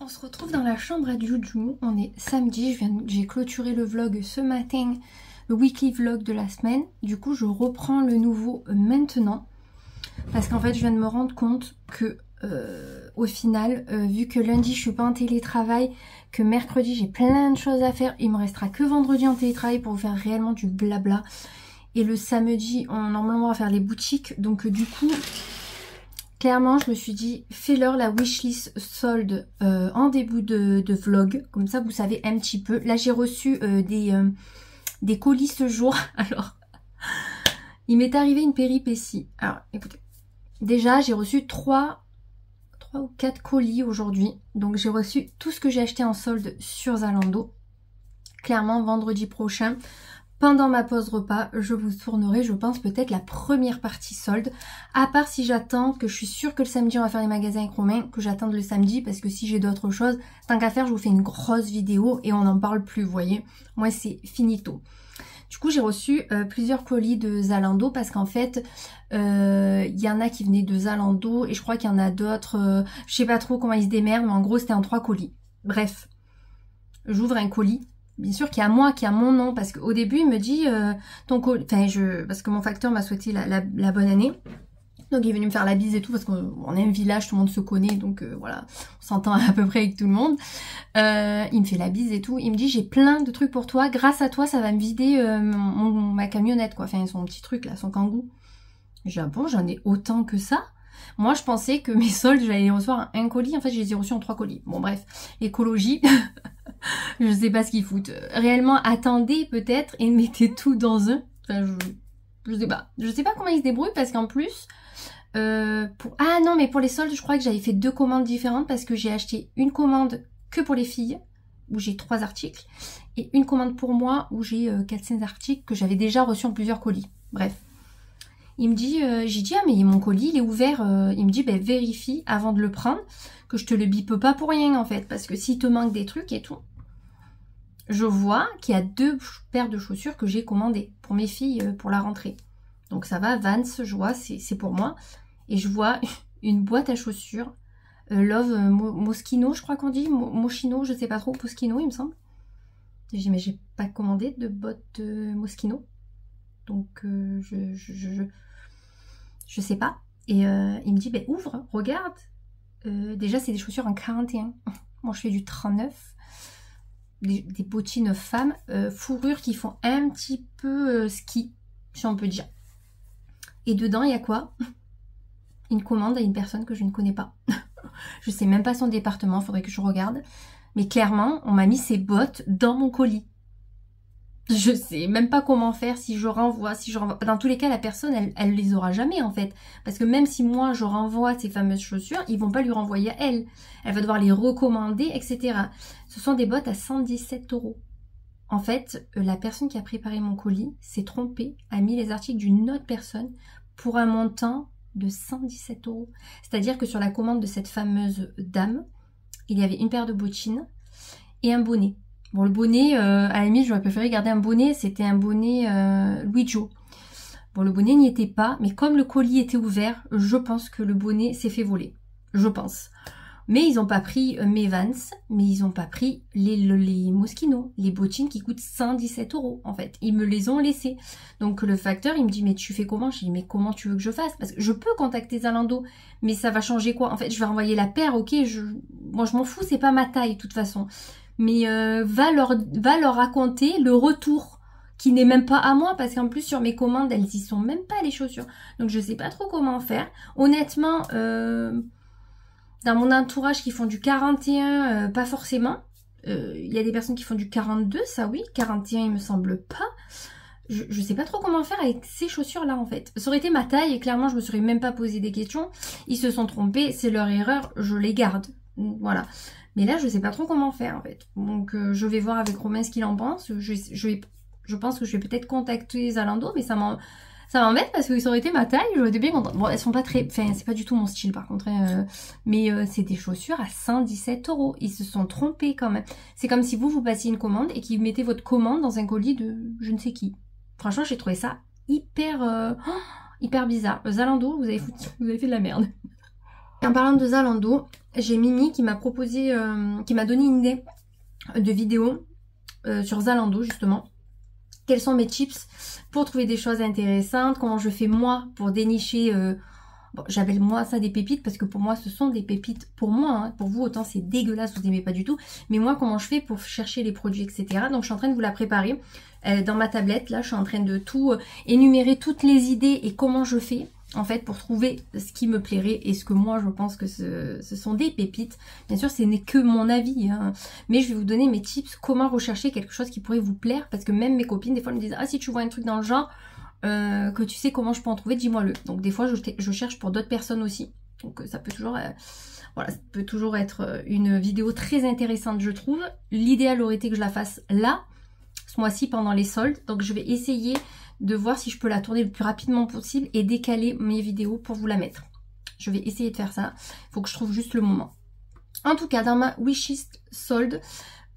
On se retrouve dans la chambre à Juju, on est samedi, j'ai clôturé le vlog ce matin, le weekly vlog de la semaine. Du coup je reprends le nouveau maintenant, parce qu'en fait je viens de me rendre compte que au final, vu que lundi je suis pas en télétravail, que mercredi j'ai plein de choses à faire, il me restera que vendredi en télétravail pour vous faire réellement du blabla. Et le samedi, normalement on va faire les boutiques, donc du coup... Clairement, je me suis dit, fais-leur la wishlist solde en début de vlog. Comme ça, vous savez un petit peu. Là, j'ai reçu des colis ce jour. Alors, il m'est arrivé une péripétie. Alors, écoutez. Déjà, j'ai reçu 3 ou 4 colis aujourd'hui. Donc, j'ai reçu tout ce que j'ai acheté en solde sur Zalando. Clairement, vendredi prochain... Pendant ma pause repas, je vous tournerai, je pense, peut-être la première partie solde. À part si j'attends, que je suis sûre que le samedi on va faire les magasins avec Romain, que j'attende le samedi, parce que si j'ai d'autres choses, tant qu'à faire, je vous fais une grosse vidéo et on n'en parle plus, vous voyez. Moi, c'est finito. Du coup, j'ai reçu plusieurs colis de Zalando, parce qu'en fait, il y en a qui venaient de Zalando, et je crois qu'il y en a d'autres, je sais pas trop comment ils se démerdent, mais en gros, c'était en 3 colis. Bref, j'ouvre un colis. Bien sûr qu'il y a moi, qui a mon nom, parce qu'au début il me dit ton colis, enfin parce que mon facteur m'a souhaité la bonne année, donc il est venu me faire la bise et tout, parce qu'on est un village, tout le monde se connaît, donc voilà, on s'entend à peu près avec tout le monde. Il me fait la bise et tout, il me dit j'ai plein de trucs pour toi, grâce à toi ça va me vider ma camionnette quoi, enfin son petit truc là, son kangou. J'ai dit ah bon, j'en ai autant que ça? Moi, je pensais que mes soldes, j'allais les recevoir un colis. En fait, je les ai reçus en 3 colis. Bon, bref, écologie, je sais pas ce qu'ils foutent. Réellement, attendez peut-être et mettez tout dans un. Enfin, je sais pas. Je sais pas comment ils se débrouillent parce qu'en plus, ah non, mais pour les soldes, je crois que j'avais fait 2 commandes différentes parce que j'ai acheté une commande que pour les filles, où j'ai 3 articles, et une commande pour moi, où j'ai 4-5 articles que j'avais déjà reçus en plusieurs colis. Bref. Il me dit, j'ai dit, ah mais mon colis il est ouvert, il me dit, ben vérifie avant de le prendre, que je te le bipe pas pour rien en fait, parce que s'il te manque des trucs et tout. Je vois qu'il y a 2 paires de chaussures que j'ai commandées pour mes filles pour la rentrée. Donc ça va, Vans, je vois, c'est pour moi. Et je vois une boîte à chaussures, Love Moschino, je crois qu'on dit, Moschino, je sais pas trop, Moschino il me semble. J'ai dit, mais j'ai pas commandé de bottes Moschino. Donc je sais pas. Et il me dit, ben ouvre, regarde. Déjà, c'est des chaussures en 41. Moi, je fais du 39. Des bottines femmes, fourrure qui font un petit peu ski, si on peut dire. Et dedans, il y a quoi? Une commande à une personne que je ne connais pas. Je sais même pas son département, faudrait que je regarde. Mais clairement, on m'a mis ces bottes dans mon colis. Je sais même pas comment faire, si je renvoie, Dans tous les cas, la personne, elle les aura jamais en fait. Parce que même si moi, je renvoie ces fameuses chaussures, ils vont pas lui renvoyer à elle. Elle va devoir les recommander, etc. Ce sont des bottes à 117 €. En fait, la personne qui a préparé mon colis s'est trompée, a mis les articles d'une autre personne pour un montant de 117 €. C'est-à-dire que sur la commande de cette fameuse dame, il y avait une paire de bottines et un bonnet. Bon, le bonnet, à la limite, j'aurais préféré garder un bonnet. C'était un bonnet Louis Jo. Bon, le bonnet n'y était pas, mais comme le colis était ouvert, je pense que le bonnet s'est fait voler. Je pense. Mais ils n'ont pas pris mes Vans, mais ils n'ont pas pris les Moschino, les bottines qui coûtent 117 € en fait. Ils me les ont laissés. Donc le facteur, il me dit, mais tu fais comment? Je dis, mais comment tu veux que je fasse? Parce que je peux contacter Zalando, mais ça va changer quoi? En fait, je vais renvoyer la paire, ok, moi je m'en fous, c'est pas ma taille de toute façon. Mais va leur raconter le retour qui n'est même pas à moi, parce qu'en plus sur mes commandes elles y sont même pas les chaussures, donc je sais pas trop comment faire. Honnêtement, dans mon entourage qui font du 41, pas forcément. Il y a des personnes qui font du 42, ça oui, 41 il me semble pas. Je sais pas trop comment faire avec ces chaussures là en fait. Ça aurait été ma taille et clairement je me serais même pas posé des questions. Ils se sont trompés, c'est leur erreur, je les garde. Voilà. Mais là, je sais pas trop comment faire en fait. Donc, je vais voir avec Romain ce qu'il en pense. Je pense que je vais peut-être contacter Zalando, mais ça m'embête parce que ça aurait été ma taille. J'aurais été bien contente. Bon, elles sont pas très... Enfin, c'est pas du tout mon style par contre. Mais c'est des chaussures à 117 €. Ils se sont trompés quand même. C'est comme si vous passiez une commande et qu'ils mettaient votre commande dans un colis de je ne sais qui. Franchement, j'ai trouvé ça hyper bizarre. Zalando, vous avez fait de la merde. En parlant de Zalando, j'ai Mimi qui m'a proposé, qui m'a donné une idée de vidéo sur Zalando justement. Quels sont mes tips pour trouver des choses intéressantes, comment je fais moi pour dénicher, bon, j'appelle moi ça des pépites parce que pour moi ce sont des pépites pour moi, hein. Pour vous autant c'est dégueulasse, vous n'aimez pas du tout, mais moi comment je fais pour chercher les produits etc. Donc je suis en train de vous la préparer dans ma tablette, là je suis en train de tout énumérer toutes les idées et comment je fais en fait pour trouver ce qui me plairait et ce que moi je pense que ce sont des pépites. Bien sûr ce n'est que mon avis, hein, mais je vais vous donner mes tips, comment rechercher quelque chose qui pourrait vous plaire, parce que même mes copines des fois me disent ah si tu vois un truc dans le genre que tu sais comment je peux en trouver, dis-moi-le. Donc des fois je cherche pour d'autres personnes aussi, donc ça peut toujours voilà, ça peut toujours être une vidéo très intéressante je trouve. L'idéal aurait été que je la fasse là ce mois-ci pendant les soldes, donc je vais essayer de voir si je peux la tourner le plus rapidement possible et décaler mes vidéos pour vous la mettre. Je vais essayer de faire ça, il faut que je trouve juste le moment. En tout cas, dans ma wishlist solde,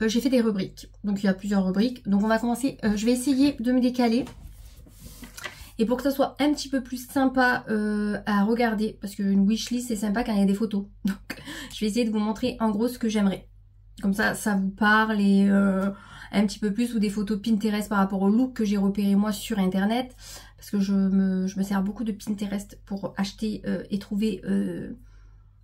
j'ai fait des rubriques. Donc il y a plusieurs rubriques. Donc on va commencer, je vais essayer de me décaler. Et pour que ça soit un petit peu plus sympa à regarder, parce qu'une wishlist c'est sympa quand il y a des photos. Donc je vais essayer de vous montrer en gros ce que j'aimerais. Comme ça vous parle et un petit peu plus, ou des photos Pinterest par rapport au look que j'ai repéré moi sur internet, parce que je me sers beaucoup de Pinterest pour acheter et trouver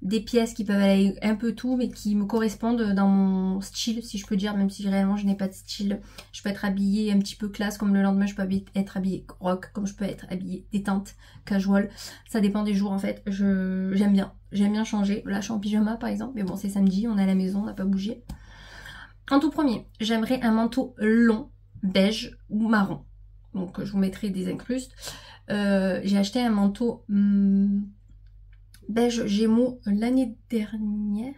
des pièces qui peuvent aller un peu tout mais qui me correspondent dans mon style si je peux dire, même si réellement je n'ai pas de style. Je peux être habillée un petit peu classe comme le lendemain, je peux être habillée rock comme je peux être habillée détente, casual, ça dépend des jours en fait. J'aime bien changer. Là je suis en pyjama par exemple, mais bon c'est samedi, on est à la maison, on n'a pas bougé. En tout premier, j'aimerais un manteau long, beige ou marron. Donc je vous mettrai des incrustes. J'ai acheté un manteau beige Gémeaux l'année dernière,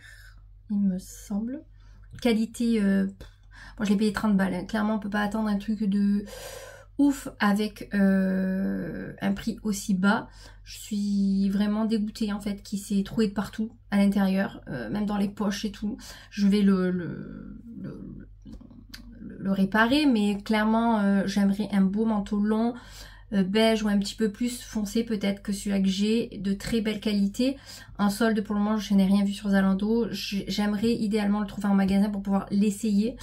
il me semble. Qualité, bon je l'ai payé 30 balles. Hein. Clairement on peut pas attendre un truc de ouf avec un prix aussi bas. Je suis vraiment dégoûtée en fait, qui s'est troué de partout à l'intérieur, même dans les poches et tout. Je vais le réparer, mais clairement j'aimerais un beau manteau long, beige ou un petit peu plus foncé peut-être que celui-là que j'ai, de très belle qualité. En solde pour le moment je n'ai rien vu sur Zalando. J'aimerais idéalement le trouver en magasin pour pouvoir l'essayer.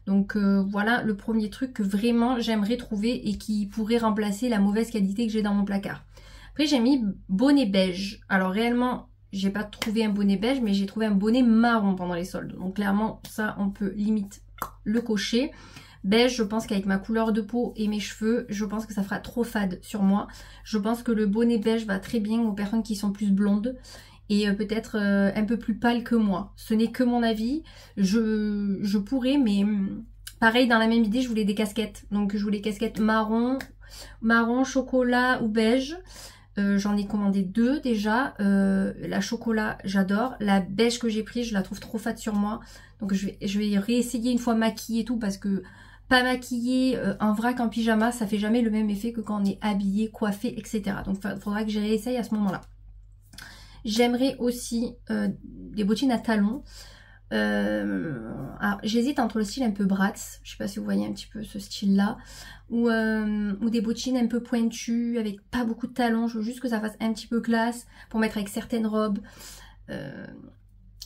Donc voilà le premier truc que vraiment j'aimerais trouver et qui pourrait remplacer la mauvaise qualité que j'ai dans mon placard. Après j'ai mis bonnet beige. Alors réellement j'ai pas trouvé un bonnet beige, mais j'ai trouvé un bonnet marron pendant les soldes. Donc clairement ça on peut limite le cocher. Beige, je pense qu'avec ma couleur de peau et mes cheveux, je pense que ça fera trop fade sur moi. Je pense que le bonnet beige va très bien aux personnes qui sont plus blondes et peut-être un peu plus pâles que moi. Ce n'est que mon avis. Je pourrais, mais pareil, dans la même idée, je voulais des casquettes. Donc je voulais casquettes marron, chocolat ou beige. J'en ai commandé 2 déjà. La chocolat, j'adore. La beige que j'ai prise, je la trouve trop fade sur moi. Donc je vais réessayer une fois maquillée et tout, parce que pas maquillée en vrac, en pyjama, ça fait jamais le même effet que quand on est habillé, coiffé, etc. Donc il faudra que je réessaye à ce moment-là. J'aimerais aussi des bottines à talons. Alors j'hésite entre le style un peu Bratz, je sais pas si vous voyez un petit peu ce style là, ou des bottines un peu pointues avec pas beaucoup de talons. Je veux juste que ça fasse un petit peu classe pour mettre avec certaines robes.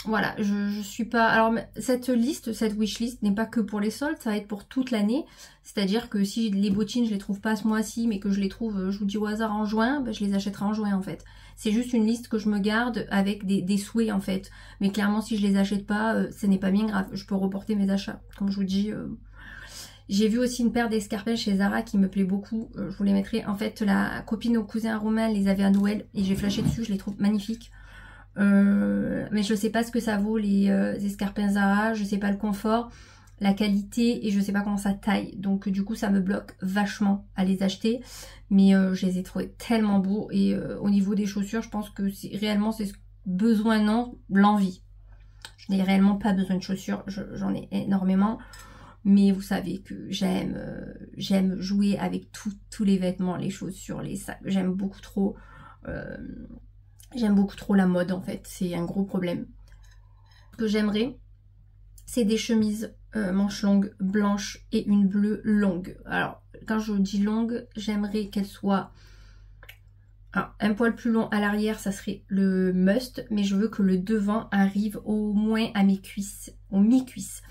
Voilà, je suis pas... Alors cette wishlist n'est pas que pour les soldes, ça va être pour toute l'année. C'est-à-dire que si les bottines je les trouve pas ce mois-ci, mais que je les trouve, je vous dis au hasard, en juin, ben, je les achèterai en juin en fait. C'est juste une liste que je me garde avec des souhaits en fait. Mais clairement si je les achète pas, ce n'est pas bien grave. Je peux reporter mes achats. Comme je vous dis, j'ai vu aussi une paire d'escarpins chez Zara qui me plaît beaucoup. Je vous les mettrai. En fait, la copine au cousin Romain les avait à Noël et j'ai flashé dessus, je les trouve magnifiques. Mais je sais pas ce que ça vaut les escarpins Zara, je sais pas le confort, la qualité et je sais pas comment ça taille, donc du coup ça me bloque vachement à les acheter, mais je les ai trouvés tellement beaux et au niveau des chaussures je pense que réellement c'est besoin, non, l'envie. Je n'ai réellement pas besoin de chaussures, j'en ai énormément, mais vous savez que j'aime jouer avec tous les vêtements, les chaussures, les sacs, j'aime beaucoup trop. J'aime beaucoup trop la mode en fait, c'est un gros problème. Ce que j'aimerais, c'est des chemises manches longues blanches et une bleue longue. Alors, quand je dis longue, j'aimerais qu'elle soit Alors, un poil plus long à l'arrière, ça serait le must, mais je veux que le devant arrive au moins à mes cuisses, aux mi-cuisses.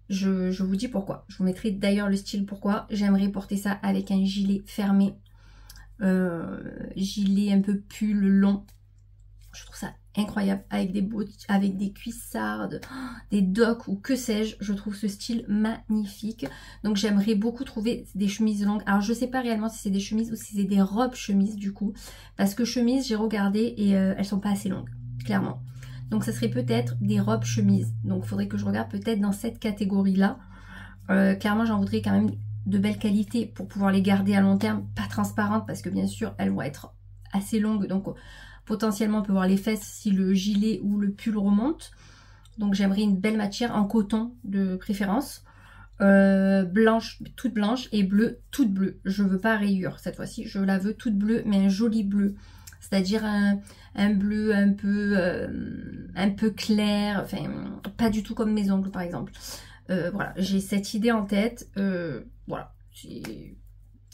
Je vous dis pourquoi. Je vous mettrai d'ailleurs le style pourquoi. J'aimerais porter ça avec un gilet fermé. Gilet un peu pull long. Je trouve ça incroyable avec avec des cuissardes, des docks ou que sais-je. Je trouve ce style magnifique. Donc j'aimerais beaucoup trouver des chemises longues. Alors je sais pas réellement si c'est des chemises ou si c'est des robes chemises du coup. Parce que chemises, j'ai regardé et elles sont pas assez longues, clairement. Donc ça serait peut-être des robes chemises. Donc il faudrait que je regarde peut-être dans cette catégorie-là. Clairement j'en voudrais quand même de belle qualité pour pouvoir les garder à long terme. Pas transparentes parce que bien sûr elles vont être assez longues. Donc potentiellement on peut voir les fesses si le gilet ou le pull remonte. Donc j'aimerais une belle matière en coton de préférence. Blanche, toute blanche et bleue, toute bleue. Je veux pas rayure cette fois-ci. Je la veux toute bleue mais un joli bleu. C'est-à-dire un bleu un peu clair, enfin pas du tout comme mes ongles par exemple. Voilà, j'ai cette idée en tête. Voilà.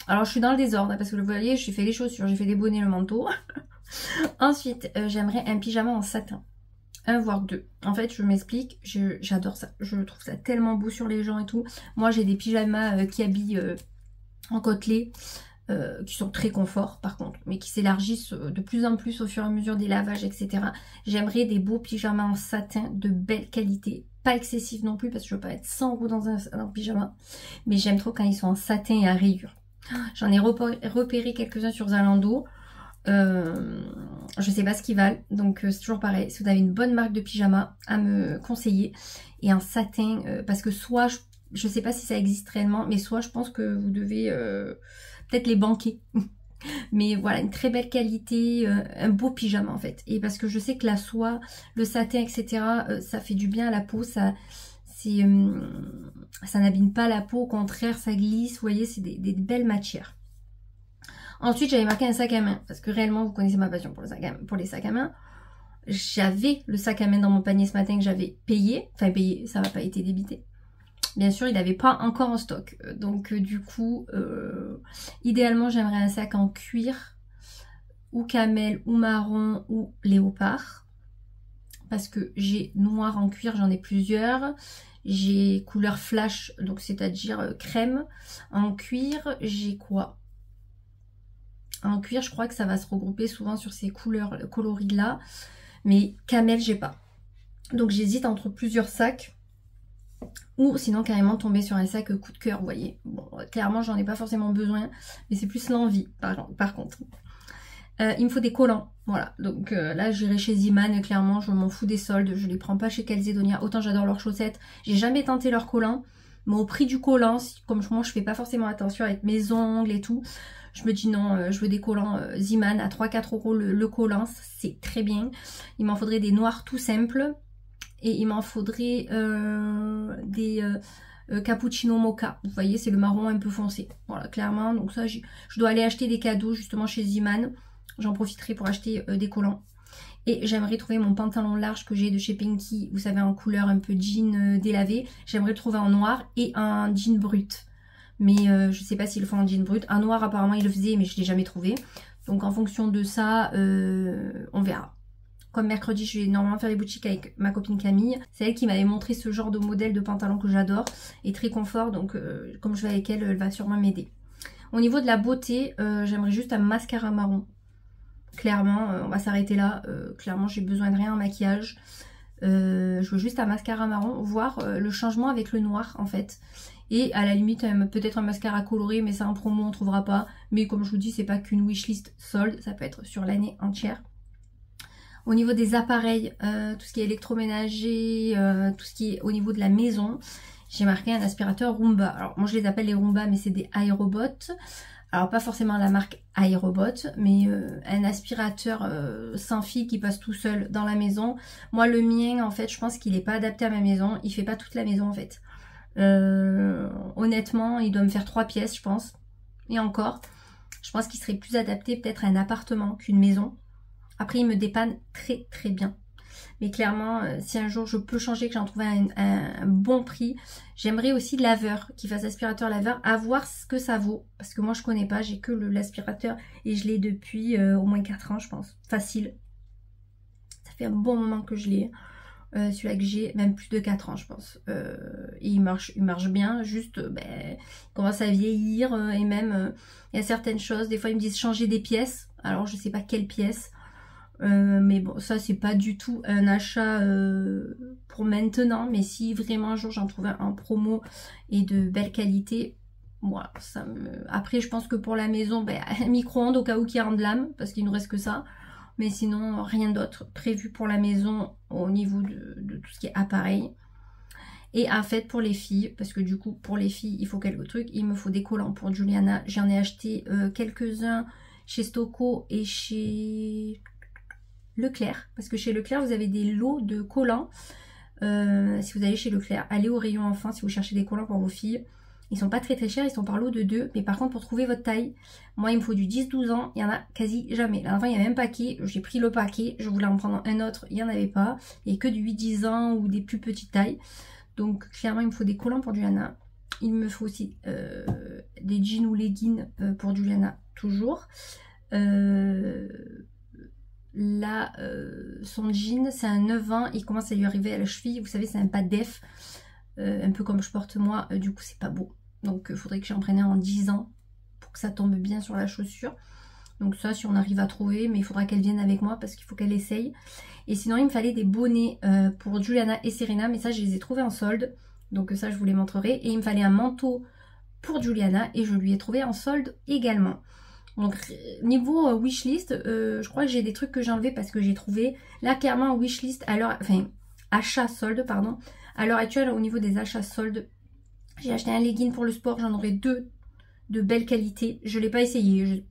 Alors je suis dans le désordre hein, parce que vous voyez, j'ai fait les chaussures, j'ai fait les bonnets, le manteau. Ensuite, j'aimerais un pyjama en satin. Un voire deux. En fait, je m'explique, j'adore ça. Je trouve ça tellement beau sur les gens et tout. Moi, j'ai des pyjamas qui habillent en côtelé. Qui sont très confort par contre, mais qui s'élargissent de plus en plus au fur et à mesure des lavages, etc. J'aimerais des beaux pyjamas en satin de belle qualité, pas excessif non plus parce que je veux pas être 100 € dans un pyjama, mais j'aime trop quand ils sont en satin et à rayures. J'en ai repéré quelques-uns sur Zalando, je sais pas ce qu'ils valent, donc c'est toujours pareil, si vous avez une bonne marque de pyjama à me conseiller, et un satin, parce que soit, je sais pas si ça existe réellement, mais soit je pense que vous devez... peut-être les banquer. Mais voilà, une très belle qualité, un beau pyjama en fait. Et parce que je sais que la soie, le satin, etc., ça fait du bien à la peau, ça n'abîme pas la peau, au contraire, ça glisse, vous voyez, c'est des belles matières. Ensuite, j'avais marqué un sac à main, parce que réellement, vous connaissez ma passion pour les sacs à main. J'avais le sac à main dans mon panier ce matin que j'avais payé, enfin payé, ça n'a pas été débité. Bien sûr, il n'avait pas encore en stock. Donc du coup, idéalement, j'aimerais un sac en cuir, ou camel, ou marron, ou léopard. Parce que j'ai noir en cuir, j'en ai plusieurs. J'ai couleur flash, donc c'est-à-dire crème. En cuir, j'ai quoi? En cuir, je crois que ça va se regrouper souvent sur ces couleurs coloris là. Mais camel, j'ai pas. Donc j'hésite entre plusieurs sacs. Ou sinon carrément tomber sur un sac coup de cœur, vous voyez. Bon, clairement j'en ai pas forcément besoin, mais c'est plus l'envie par contre. Il me faut des collants, voilà. Donc là j'irai chez Ziman, clairement je m'en fous des soldes, je les prends pas chez Calzedonia. Autant j'adore leurs chaussettes, j'ai jamais tenté leurs collants, mais au prix du collant, comme moi je fais pas forcément attention avec mes ongles et tout, je me dis non, je veux des collants Ziman à 3-4 € le collant, c'est très bien. Il m'en faudrait des noirs tout simples. Et il m'en faudrait des cappuccino mocha. Vous voyez, c'est le marron un peu foncé. Voilà, clairement. Donc ça, je dois aller acheter des cadeaux justement chez Ziman. J'en profiterai pour acheter des collants. Et j'aimerais trouver mon pantalon large que j'ai de chez Pinky. Vous savez, en couleur un peu jean délavé. J'aimerais le trouver en noir et un jean brut. Mais je sais pas s'ils le font en jean brut. En noir, apparemment, ils le faisaient, mais je ne l'ai jamais trouvé. Donc en fonction de ça, on verra. Comme mercredi, je vais normalement faire les boutiques avec ma copine Camille. C'est elle qui m'avait montré ce genre de modèle de pantalon que j'adore. Et très confort, donc comme je vais avec elle, elle va sûrement m'aider. Au niveau de la beauté, j'aimerais juste un mascara marron. Clairement, on va s'arrêter là. Clairement, j'ai besoin de rien en maquillage. Je veux juste un mascara marron, voir le changement avec le noir en fait. Et à la limite, peut-être un mascara coloré, mais ça en promo, on ne trouvera pas. Mais comme je vous dis, c'est pas qu'une wishlist solde, ça peut être sur l'année entière. Au niveau des appareils, tout ce qui est électroménager, tout ce qui est au niveau de la maison, j'ai marqué un aspirateur Roomba. Alors moi je les appelle les Roomba, mais c'est des iRobots. Alors pas forcément la marque iRobot, mais un aspirateur sans fil qui passe tout seul dans la maison. Moi le mien en fait, je pense qu'il n'est pas adapté à ma maison. Il fait pas toute la maison en fait. Honnêtement, il doit me faire 3 pièces je pense. Et encore, je pense qu'il serait plus adapté peut-être à un appartement qu'une maison. Après, il me dépanne très très bien. Mais clairement, si un jour je peux changer, que j'en trouve un bon prix, j'aimerais aussi laveur, qui fasse aspirateur laveur, à voir ce que ça vaut. Parce que moi je connais pas, j'ai que l'aspirateur et je l'ai depuis au moins 4 ans je pense. Facile. Ça fait un bon moment que je l'ai. Celui-là que j'ai, même plus de 4 ans je pense. Et il marche bien, juste il commence à vieillir et même il y a certaines choses, des fois ils me disent changer des pièces, alors je sais pas quelles pièces, mais bon ça c'est pas du tout un achat pour maintenant, mais si vraiment un jour j'en trouve un en promo et de belle qualité, voilà, ça me... Après je pense que pour la maison, un micro-ondes au cas où qu'il rende l'âme, parce qu'il nous reste que ça. Mais sinon, rien d'autre prévu pour la maison au niveau de tout ce qui est appareil. Et en fait, pour les filles, parce que du coup, pour les filles, il faut quelques trucs. Il me faut des collants pour Juliana. J'en ai acheté quelques-uns chez Stocco et chez Leclerc. Parce que chez Leclerc, vous avez des lots de collants. Si vous allez chez Leclerc, allez au rayon enfant si vous cherchez des collants pour vos filles. Ils sont pas très chers, ils sont par lot de 2. Mais par contre, pour trouver votre taille, moi, il me faut du 10-12 ans. Il y en a quasi jamais. Là, avant, il y avait un paquet. J'ai pris le paquet. Je voulais en prendre un autre. Il n'y en avait pas. Il n'y a que du 8-10 ans ou des plus petites tailles. Donc, clairement, il me faut des collants pour Juliana. Il me faut aussi des jeans ou leggings pour Juliana, toujours. Là, son jean, c'est un 9 ans. Il commence à lui arriver à la cheville. Vous savez, c'est un pas def. Un peu comme je porte moi, du coup c'est pas beau, donc il faudrait que j'en prenne un en 10 ans pour que ça tombe bien sur la chaussure. Donc ça, si on arrive à trouver, mais il faudra qu'elle vienne avec moi parce qu'il faut qu'elle essaye. Et sinon il me fallait des bonnets pour Juliana et Serena, mais ça je les ai trouvés en solde, donc ça je vous les montrerai. Et il me fallait un manteau pour Juliana et je lui ai trouvé en solde également. Donc niveau wishlist, je crois que j'ai des trucs que j'ai enlevés parce que j'ai trouvé là clairement wishlist à l'heure, enfin achat solde pardon. À l'heure actuelle, au niveau des achats soldes, j'ai acheté un legging pour le sport. J'en aurai 2 de belle qualité. Je ne l'ai pas essayé.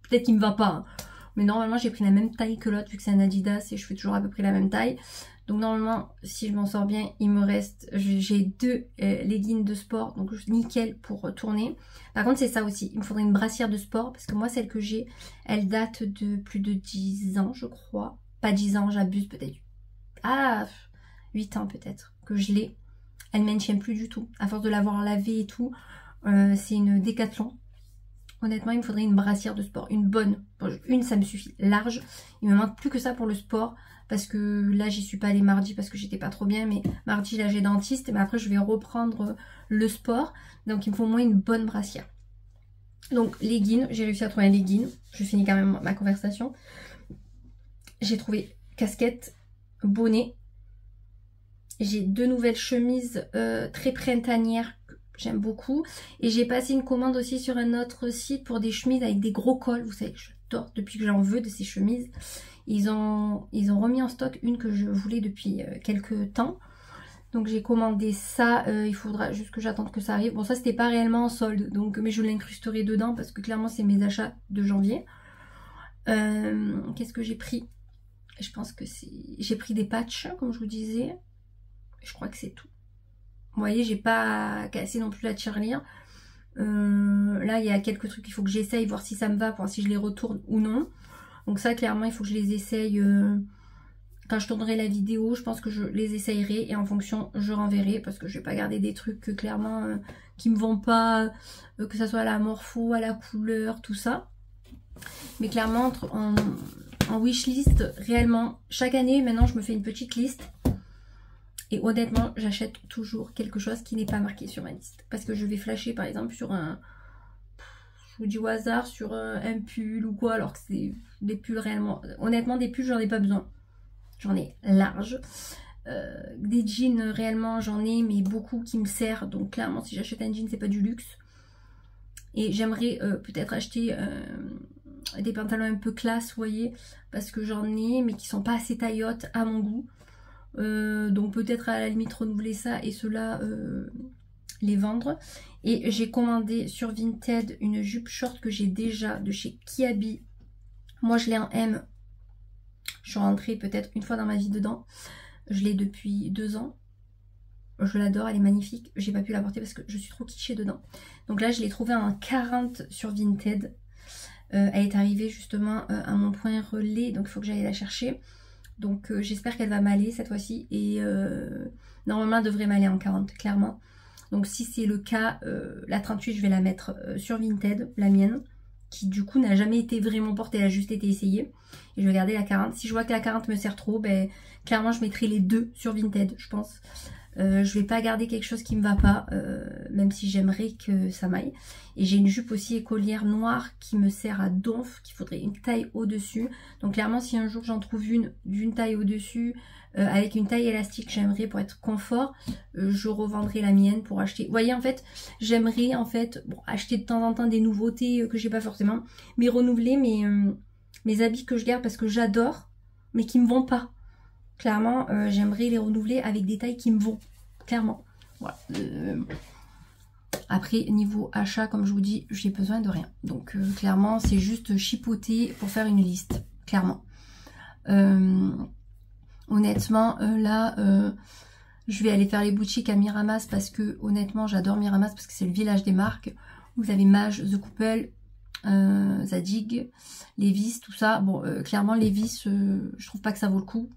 Peut-être qu'il ne me va pas. Hein. Mais normalement, j'ai pris la même taille que l'autre vu que c'est un Adidas et je fais toujours à peu près la même taille. Donc normalement, si je m'en sors bien, il me reste... J'ai 2 leggings de sport. Donc nickel pour tourner. Par contre, c'est ça aussi. Il me faudrait une brassière de sport. Parce que moi, celle que j'ai, elle date de plus de 10 ans, je crois. Pas 10 ans, j'abuse peut-être. Ah, 8 ans peut-être que je l'ai. Elle ne m'aime plus du tout. À force de l'avoir lavée et tout, c'est une Décathlon. Honnêtement, il me faudrait une brassière de sport. Une bonne. Bon, une, ça me suffit. Large. Il me manque plus que ça pour le sport. Parce que là, j'y suis pas allée mardi parce que j'étais pas trop bien. Mais mardi, là, j'ai dentiste. Mais après, je vais reprendre le sport. Donc, il me faut au moins une bonne brassière. Donc, leggings. J'ai réussi à trouver un legging. Je finis quand même ma conversation. J'ai trouvé casquette, bonnet. J'ai 2 nouvelles chemises très printanières que j'aime beaucoup. Et j'ai passé une commande aussi sur un autre site pour des chemises avec des gros cols. Vous savez, j'adore depuis que j'en veux de ces chemises. Ils ont remis en stock une que je voulais depuis quelques temps. Donc j'ai commandé ça. Il faudra juste que j'attende que ça arrive. Bon, ça c'était pas réellement en solde. Donc, mais je l'incrusterai dedans parce que clairement c'est mes achats de janvier. Qu'est-ce que j'ai pris? Je pense que c'est... J'ai pris des patchs, comme je vous disais. Je crois que c'est tout. Vous voyez, j'ai pas cassé non plus la tirelire. Là, il y a quelques trucs qu'il faut que j'essaye, voir si ça me va, voir si je les retourne ou non. Donc ça, clairement, il faut que je les essaye. Quand je tournerai la vidéo, je pense que je les essayerai. Et en fonction, je renverrai. Parce que je vais pas garder des trucs clairement qui me vont pas. Que ça soit à la morpho, à la couleur, tout ça. Mais clairement, en wishlist, réellement, chaque année, maintenant, je me fais une petite liste. Et honnêtement, j'achète toujours quelque chose qui n'est pas marqué sur ma liste. Parce que je vais flasher par exemple sur un... Je vous dis au hasard, sur un pull ou quoi. Alors que c'est des pulls réellement... Honnêtement, des pulls, j'en ai pas besoin. J'en ai large. Des jeans, réellement, j'en ai, mais beaucoup qui me servent. Donc clairement, si j'achète un jean, c'est pas du luxe. Et j'aimerais peut-être acheter... des pantalons un peu classe, vous voyez. Parce que j'en ai, mais qui sont pas assez taillottes à mon goût. Donc peut-être à la limite renouveler ça et ceux-là les vendre. Et j'ai commandé sur Vinted une jupe short que j'ai déjà de chez Kiabi. Moi je l'ai en M. Je suis rentrée peut-être une fois dans ma vie dedans. Je l'ai depuis 2 ans. Je l'adore, elle est magnifique. J'ai pas pu la porter parce que je suis trop kitschée dedans. Donc là je l'ai trouvée en 40 sur Vinted. Elle est arrivée justement à mon point relais, donc il faut que j'aille la chercher. Donc j'espère qu'elle va m'aller cette fois-ci. Et normalement elle devrait m'aller en 40, clairement. Donc si c'est le cas, la 38 je vais la mettre sur Vinted, la mienne, qui du coup n'a jamais été vraiment portée, elle a juste été essayée. Et je vais garder la 40. Si je vois que la 40 me sert trop, ben clairement je mettrai les deux sur Vinted, je pense. Je vais pas garder quelque chose qui me va pas, même si j'aimerais que ça m'aille. Et j'ai une jupe aussi écolière noire qui me sert à donf, qu'il faudrait une taille au-dessus. Donc clairement si un jour j'en trouve une d'une taille au-dessus, avec une taille élastique, j'aimerais pour être confort, je revendrai la mienne pour acheter. Vous voyez en fait, j'aimerais en fait acheter de temps en temps des nouveautés que j'ai pas forcément, mais renouveler mes habits que je garde parce que j'adore, mais qui me vont pas. Clairement, j'aimerais les renouveler avec des tailles qui me vont. Clairement. Voilà. Après, niveau achat, comme je vous dis, j'ai besoin de rien. Donc, clairement, c'est juste chipoter pour faire une liste. Clairement. Honnêtement, là, je vais aller faire les boutiques à Miramas parce que, honnêtement, j'adore Miramas parce que c'est le village des marques. Vous avez Mage, The Couple, Zadig, Levi's, tout ça. Bon, clairement, Levi's, je trouve pas que ça vaut le coup.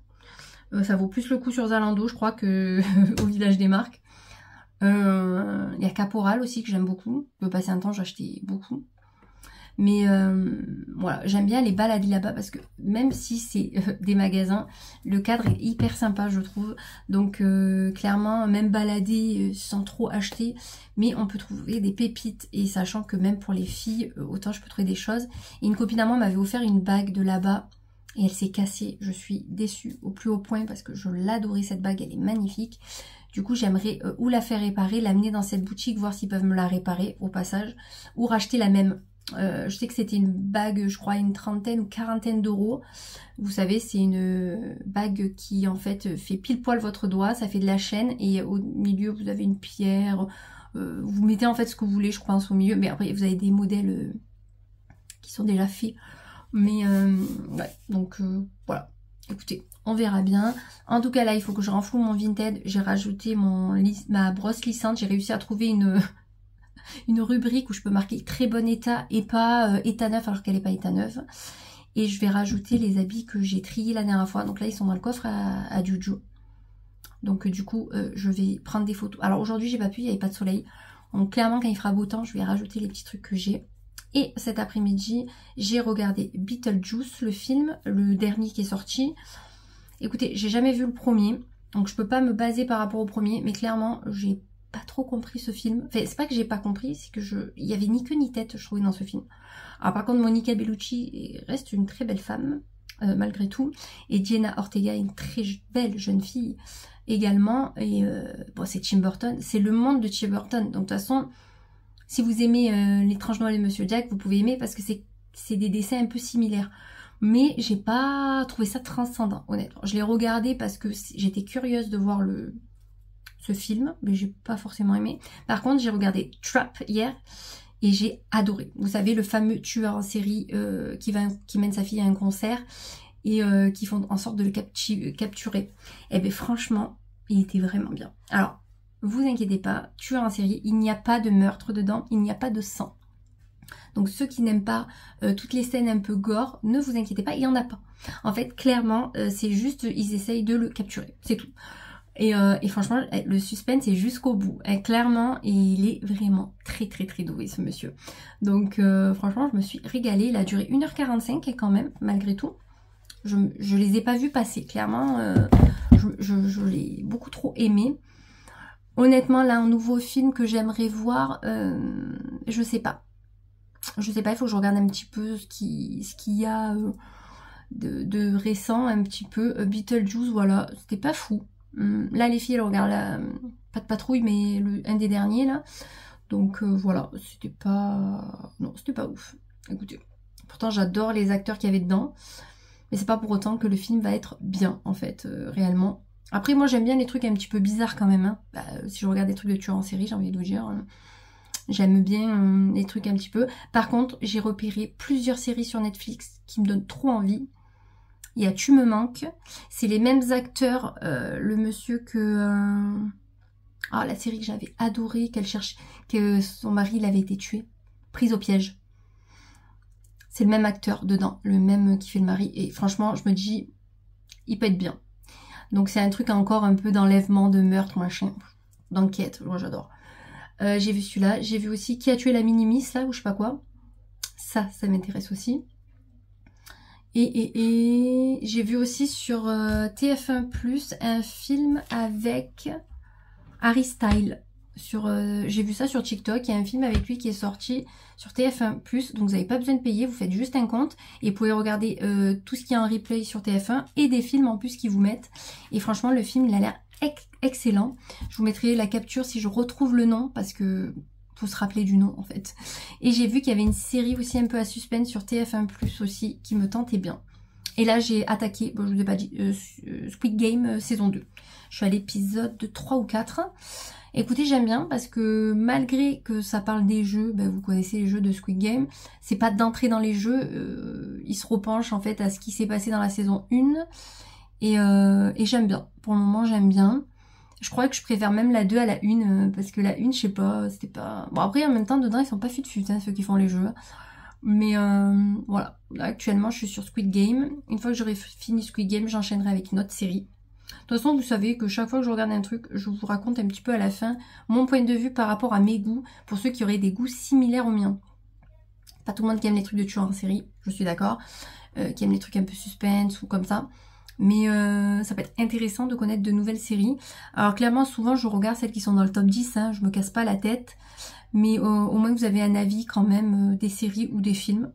Ça vaut plus le coup sur Zalando, je crois, que au village des marques. Il y a Caporal aussi que j'aime beaucoup. Je peux passer un temps, j'ai acheté beaucoup. Mais voilà, j'aime bien les balader là-bas parce que même si c'est des magasins, le cadre est hyper sympa, je trouve. Donc clairement, même balader sans trop acheter, mais on peut trouver des pépites. Et sachant que même pour les filles, autant je peux trouver des choses. Et une copine à moi m'avait offert une bague de là-bas. Et elle s'est cassée, je suis déçue au plus haut point parce que je l'adorais cette bague, elle est magnifique. Du coup j'aimerais ou la faire réparer, l'amener dans cette boutique, voir s'ils peuvent me la réparer au passage, ou racheter la même. Je sais que c'était une bague, je crois une trentaine ou quarantaine d'euros. Vous savez, c'est une bague qui en fait fait pile poil votre doigt, ça fait de la chaîne et au milieu vous avez une pierre. Vous mettez en fait ce que vous voulez, je pense, au milieu, mais après vous avez des modèles qui sont déjà faits. Mais ouais, donc voilà, écoutez, on verra bien. En tout cas là, il faut que je renfloue mon Vinted. J'ai rajouté ma brosse lissante. J'ai réussi à trouver une rubrique où je peux marquer très bon état et pas état neuf alors qu'elle n'est pas état neuf. Et je vais rajouter les habits que j'ai triés la dernière fois. Donc là, ils sont dans le coffre à Juju. Donc du coup, je vais prendre des photos. Alors aujourd'hui, j'ai pas pu, il n'y avait pas de soleil. Donc clairement, quand il fera beau temps, je vais rajouter les petits trucs que j'ai. Et cet après-midi, j'ai regardé Beetlejuice, le film, le dernier qui est sorti. Écoutez, j'ai jamais vu le premier, donc je peux pas me baser par rapport au premier, mais clairement, j'ai pas trop compris ce film. Enfin, c'est pas que j'ai pas compris, c'est que il y avait ni queue ni tête, je trouvais, dans ce film. Alors par contre, Monica Bellucci reste une très belle femme, malgré tout. Et Jenna Ortega est une très belle jeune fille également. Et bon, c'est Tim Burton, c'est le monde de Tim Burton, donc de toute façon... Si vous aimez L'étrange Noël de Monsieur Jack, vous pouvez aimer parce que c'est des dessins un peu similaires. Mais j'ai pas trouvé ça transcendant, honnêtement. Je l'ai regardé parce que j'étais curieuse de voir ce film, mais j'ai pas forcément aimé. Par contre, j'ai regardé Trap hier et j'ai adoré. Vous savez, le fameux tueur en série qui mène sa fille à un concert et qui font en sorte de le capturer. Et bien franchement, il était vraiment bien. Alors, vous inquiétez pas, tueur en série, il n'y a pas de meurtre dedans, il n'y a pas de sang. Donc ceux qui n'aiment pas toutes les scènes un peu gore, ne vous inquiétez pas, il n'y en a pas. En fait, clairement, c'est juste, ils essayent de le capturer, c'est tout. Et franchement, le suspense est jusqu'au bout. Clairement, et il est vraiment très très très doué ce monsieur. Donc franchement, je me suis régalée. Il a duré 1h45 quand même, malgré tout. Je les ai pas vus passer, clairement. Je l'ai beaucoup trop aimé. Honnêtement, là, un nouveau film que j'aimerais voir, je sais pas. Je sais pas, il faut que je regarde un petit peu ce qu'il y a de récent, un petit peu. Beetlejuice, voilà, c'était pas fou. Là, les filles, elles regardent pas de patrouille, mais un des derniers, là. Donc, voilà, c'était pas... Non, c'était pas ouf. Écoutez, pourtant, j'adore les acteurs qu'il y avait dedans. Mais c'est pas pour autant que le film va être bien, en fait, réellement. Après, moi, j'aime bien les trucs un petit peu bizarres quand même. Hein. Bah, si je regarde des trucs de tueurs en série, j'ai envie de vous dire. J'aime bien les trucs un petit peu. Par contre, j'ai repéré plusieurs séries sur Netflix qui me donnent trop envie. Il y a Tu me manques. C'est les mêmes acteurs. Le monsieur que... la série que j'avais adorée, qu'elle cherche, que son mari il avait été tué. Prise au piège. C'est le même acteur dedans. Le même qui fait le mari. Et franchement, je me dis... il peut être bien. Donc c'est un truc encore un peu d'enlèvement, de meurtre, machin, d'enquête, moi j'adore. J'ai vu celui-là, j'ai vu aussi Qui a tué la mini-miss là, ou je sais pas quoi. Ça m'intéresse aussi. Et j'ai vu aussi sur TF1+, un film avec Harry Styles. J'ai vu ça sur TikTok, il y a un film avec lui qui est sorti sur TF1+, donc vous n'avez pas besoin de payer, vous faites juste un compte et vous pouvez regarder tout ce qui est en replay sur TF1 et des films en plus qui vous mettent. Et franchement le film il a l'air excellent. Je vous mettrai la capture si je retrouve le nom parce que faut se rappeler du nom en fait. Et j'ai vu qu'il y avait une série aussi un peu à suspense sur TF1+ aussi qui me tentait bien. Et là j'ai attaqué, bon, je vous ai pas dit, Squid Game saison 2. Je suis à l'épisode 3 ou 4. Écoutez, j'aime bien parce que malgré que ça parle des jeux, ben, vous connaissez les jeux de Squid Game, c'est pas d'entrer dans les jeux, ils se repenchent en fait à ce qui s'est passé dans la saison 1 et j'aime bien. Pour le moment j'aime bien. Je crois que je préfère même la 2 à la 1 parce que la 1 je sais pas, c'était pas... Bon après en même temps dedans ils sont pas fut-fut hein, ceux qui font les jeux. Mais voilà, là, actuellement je suis sur Squid Game. Une fois que j'aurai fini Squid Game, j'enchaînerai avec une autre série. De toute façon, vous savez que chaque fois que je regarde un truc, je vous raconte un petit peu à la fin mon point de vue par rapport à mes goûts, pour ceux qui auraient des goûts similaires aux miens. Pas tout le monde qui aime les trucs de tueurs en série, je suis d'accord, qui aime les trucs un peu suspense ou comme ça. Mais ça peut être intéressant de connaître de nouvelles séries. Alors clairement, souvent, je regarde celles qui sont dans le top 10, hein, je me casse pas la tête. Mais au moins, vous avez un avis quand même des séries ou des films.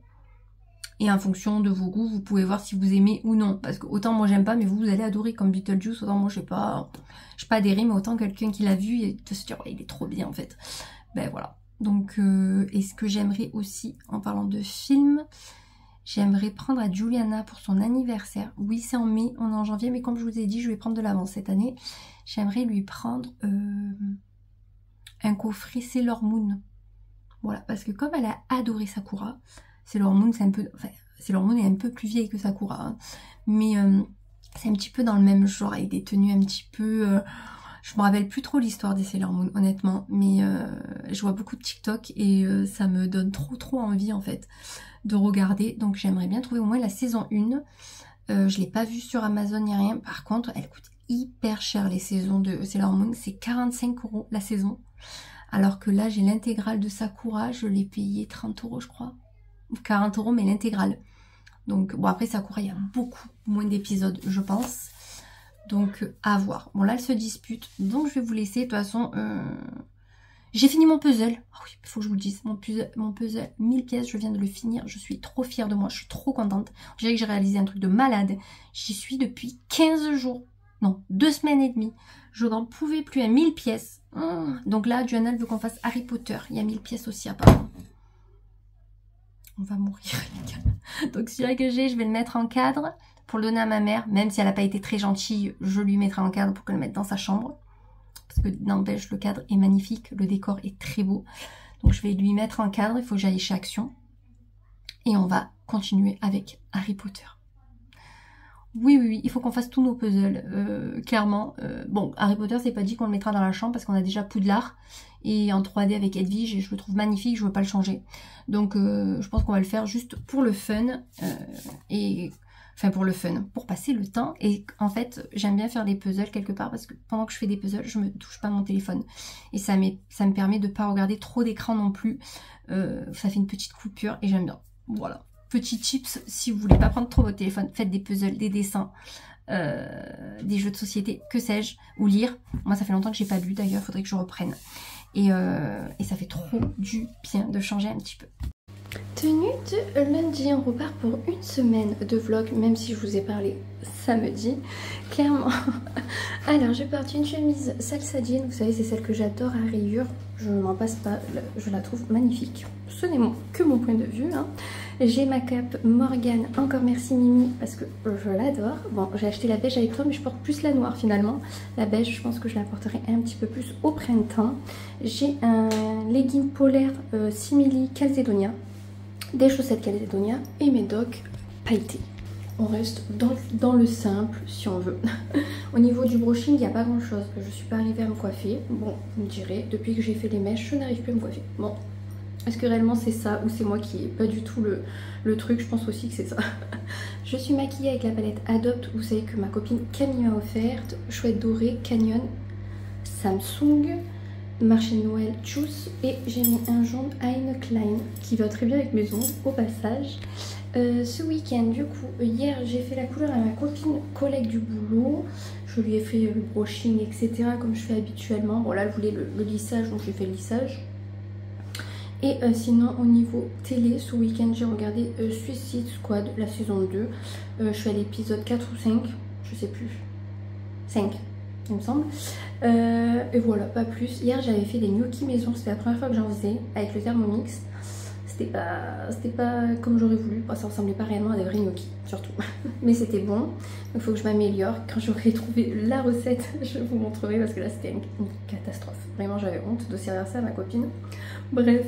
Et en fonction de vos goûts, vous pouvez voir si vous aimez ou non. Parce que autant moi j'aime pas, mais vous allez adorer comme Beetlejuice. Autant moi je sais pas adhérer, mais autant quelqu'un qui l'a vu et de se dire ouais, il est trop bien en fait. Ben voilà. Donc et ce que j'aimerais aussi en parlant de films, j'aimerais prendre à Juliana pour son anniversaire. Oui c'est en mai, on est en janvier, mais comme je vous ai dit, je vais prendre de l'avance cette année. J'aimerais lui prendre un coffret Sailor Moon. Voilà, parce que comme elle a adoré Sakura, Sailor Moon, c'est un peu... Enfin, Sailor Moon est un peu plus vieille que Sakura. Hein, mais c'est un petit peu dans le même genre, avec des tenues un petit peu... je me rappelle plus trop l'histoire des Sailor Moon, honnêtement. Mais je vois beaucoup de TikTok et ça me donne trop envie, en fait, de regarder. Donc j'aimerais bien trouver au moins la saison 1. Je l'ai pas vue sur Amazon ni rien. Par contre, elle coûte hyper cher, les saisons de Sailor Moon. C'est 45 € la saison. Alors que là, j'ai l'intégrale de Sakura. Je l'ai payé 30 €, je crois. 40 € mais l'intégrale. Donc bon après Sakura il y a beaucoup moins d'épisodes je pense. Donc à voir. Bon là elle se dispute. Donc je vais vous laisser. De toute façon j'ai fini mon puzzle. Ah oui il faut que je vous le dise. Mon puzzle 1000 pièces je viens de le finir. Je suis trop fière de moi. Je suis trop contente. Je dirais que j'ai réalisé un truc de malade. J'y suis depuis 15 jours. Non 2 semaines et demie. Je n'en pouvais plus à 1000 pièces. Donc là Joanna veut qu'on fasse Harry Potter. Il y a 1000 pièces aussi apparemment. On va mourir les gars. Donc celui-là que j'ai, je vais le mettre en cadre pour le donner à ma mère. Même si elle n'a pas été très gentille, je lui mettrai en cadre pour qu'elle le mette dans sa chambre. Parce que n'empêche, le cadre est magnifique, le décor est très beau. Donc je vais lui mettre en cadre, il faut que j'aille chez Action. Et on va continuer avec Harry Potter. Oui, il faut qu'on fasse tous nos puzzles, clairement. Bon, Harry Potter, c'est pas dit qu'on le mettra dans la chambre parce qu'on a déjà Poudlard. Et en 3D avec Edwige, et je le trouve magnifique, je veux pas le changer. Donc, je pense qu'on va le faire juste pour le fun. Enfin, pour le fun, pour passer le temps. Et en fait, j'aime bien faire des puzzles quelque part parce que pendant que je fais des puzzles, je me touche pas à mon téléphone. Et ça me permet de pas regarder trop d'écran non plus. Ça fait une petite coupure et j'aime bien. Voilà. Petit tips, si vous voulez pas prendre trop votre téléphone, faites des puzzles, des dessins, des jeux de société, que sais-je, ou lire. Moi, ça fait longtemps que j'ai pas lu, d'ailleurs, il faudrait que je reprenne. Et ça fait trop du bien de changer un petit peu. Tenue de lundi, on repart pour une semaine de vlog, même si je vous ai parlé samedi, clairement. Alors, j'ai parti une chemise salsa jean, vous savez, c'est celle que j'adore à rayures. Je m'en passe pas, je la trouve magnifique. Ce n'est que mon point de vue. Hein. J'ai ma cape Morgane, encore merci Mimi, parce que je l'adore. Bon, j'ai acheté la beige avec toi, mais je porte plus la noire finalement. La beige, je pense que je la porterai un petit peu plus au printemps. J'ai un legging polaire simili Calzedonia, des chaussettes Calzedonia et mes docks pailletés. On reste dans le simple si on veut. Au niveau du brushing, il n'y a pas grand chose. Je suis pas arrivée à me coiffer. Bon, vous me direz, depuis que j'ai fait les mèches, je n'arrive plus à me coiffer. Bon, Est-ce que réellement c'est ça ou c'est moi qui ai pas du tout le truc? Je pense aussi que c'est ça. Je suis maquillée avec la palette Adopt, vous savez que ma copine Camille m'a offerte. Chouette dorée, Canyon, Samsung, marché de Noël, Choose. Et j'ai mis un jaune Hein Klein qui va très bien avec mes ongles au passage. Ce week-end, du coup, hier j'ai fait la couleur à ma copine collègue du boulot. Je lui ai fait le brushing, etc. comme je fais habituellement. Bon là elle voulait le lissage, donc j'ai fait le lissage. Et sinon au niveau télé, ce week-end j'ai regardé Suicide Squad, la saison 2. Je suis à l'épisode 4 ou 5, je sais plus. 5 il me semble. Et voilà, pas plus. Hier j'avais fait des gnocchis maison, c'était la première fois que j'en faisais avec le Thermomix. C'était pas comme j'aurais voulu, ça ressemblait pas réellement à des vrais gnocchis surtout. Mais c'était bon, il faut que je m'améliore. Quand j'aurai trouvé la recette, je vous montrerai parce que là c'était une catastrophe. Vraiment j'avais honte de servir ça à ma copine. Bref,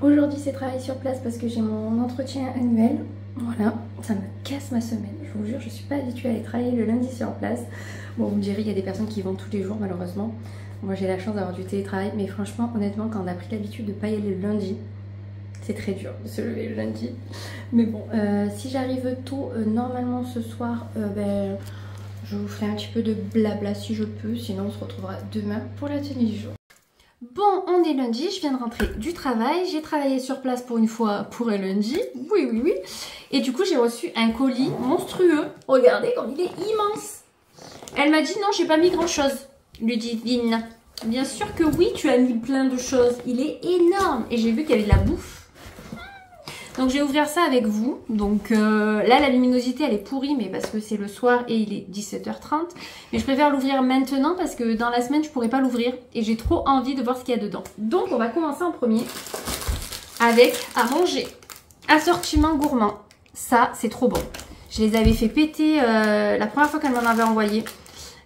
aujourd'hui c'est travail sur place parce que j'ai mon entretien annuel. Voilà, ça me casse ma semaine, je vous jure, je suis pas habituée à aller travailler le lundi sur place. Bon, vous me direz, il y a des personnes qui y vont tous les jours malheureusement. Moi j'ai la chance d'avoir du télétravail, mais franchement, honnêtement, quand on a pris l'habitude de pas y aller le lundi, c'est très dur de se lever le lundi. Mais bon, si j'arrive tôt, normalement ce soir, je vous ferai un petit peu de blabla si je peux. Sinon on se retrouvera demain pour la tenue du jour. Bon, on est lundi, je viens de rentrer du travail. J'ai travaillé sur place pour une fois pour un lundi. Oui, oui, oui. Et du coup, j'ai reçu un colis monstrueux. Regardez comme il est immense. Elle m'a dit non, j'ai pas mis grand chose. Ludivine. Bien sûr que oui, tu as mis plein de choses. Il est énorme. Et j'ai vu qu'il y avait de la bouffe. Donc je vais ouvrir ça avec vous. Donc là la luminosité elle est pourrie, mais parce que c'est le soir et il est 17h30. Mais je préfère l'ouvrir maintenant parce que dans la semaine je pourrais pas l'ouvrir. Et j'ai trop envie de voir ce qu'il y a dedans. Donc on va commencer en premier avec à manger. Assortiment gourmand. Ça c'est trop bon. Je les avais fait péter la première fois qu'elle m'en avait envoyé.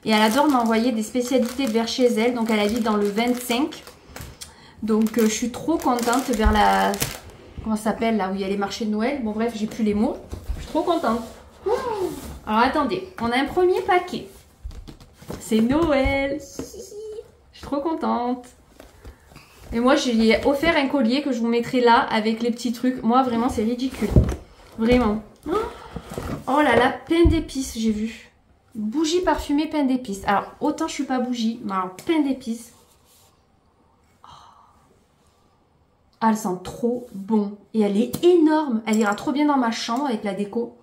Et elle adore m'envoyer des spécialités vers chez elle. Donc elle habite dans le 25. Donc je suis trop contente vers la... Comment ça s'appelle là où il y a les marchés de Noël. Bon bref, j'ai plus les mots. Je suis trop contente. Alors attendez, on a un premier paquet. C'est Noël. Je suis trop contente. Et moi, j'ai offert un collier que je vous mettrai là avec les petits trucs. Moi, vraiment, c'est ridicule. Vraiment. Oh là là, pain d'épices, j'ai vu. Bougie parfumée, pain d'épices. Alors, autant je suis pas bougie, mais alors, pain d'épices. Ah, elle sent trop bon. Et elle est énorme. Elle ira trop bien dans ma chambre avec la déco.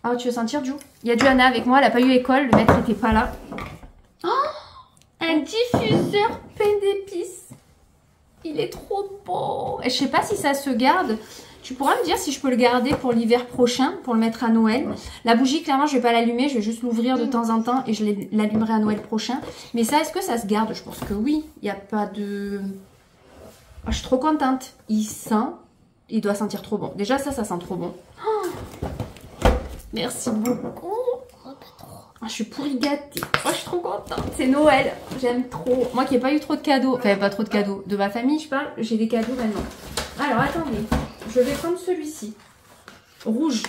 Ah, tu veux sentir, Ju? Il y a Johanna avec moi. Elle n'a pas eu école. Le maître n'était pas là. Oh, un diffuseur pain d'épices. Il est trop beau. Et je sais pas si ça se garde. Tu pourras me dire si je peux le garder pour l'hiver prochain, pour le mettre à Noël. La bougie, clairement, je vais pas l'allumer. Je vais juste l'ouvrir de temps en temps et je l'allumerai à Noël prochain. Mais ça, est-ce que ça se garde? Je pense que oui. Il n'y a pas de... Oh, je suis trop contente. Il doit sentir trop bon. Déjà, ça sent trop bon. Oh, merci beaucoup. Oh, je suis pourri gâtée. Oh, je suis trop contente. C'est Noël. J'aime trop. Moi qui n'ai pas eu trop de cadeaux. Enfin, pas trop de cadeaux. De ma famille, je parle. J'ai des cadeaux maintenant. Alors, attendez. Je vais prendre celui-ci. Rouge.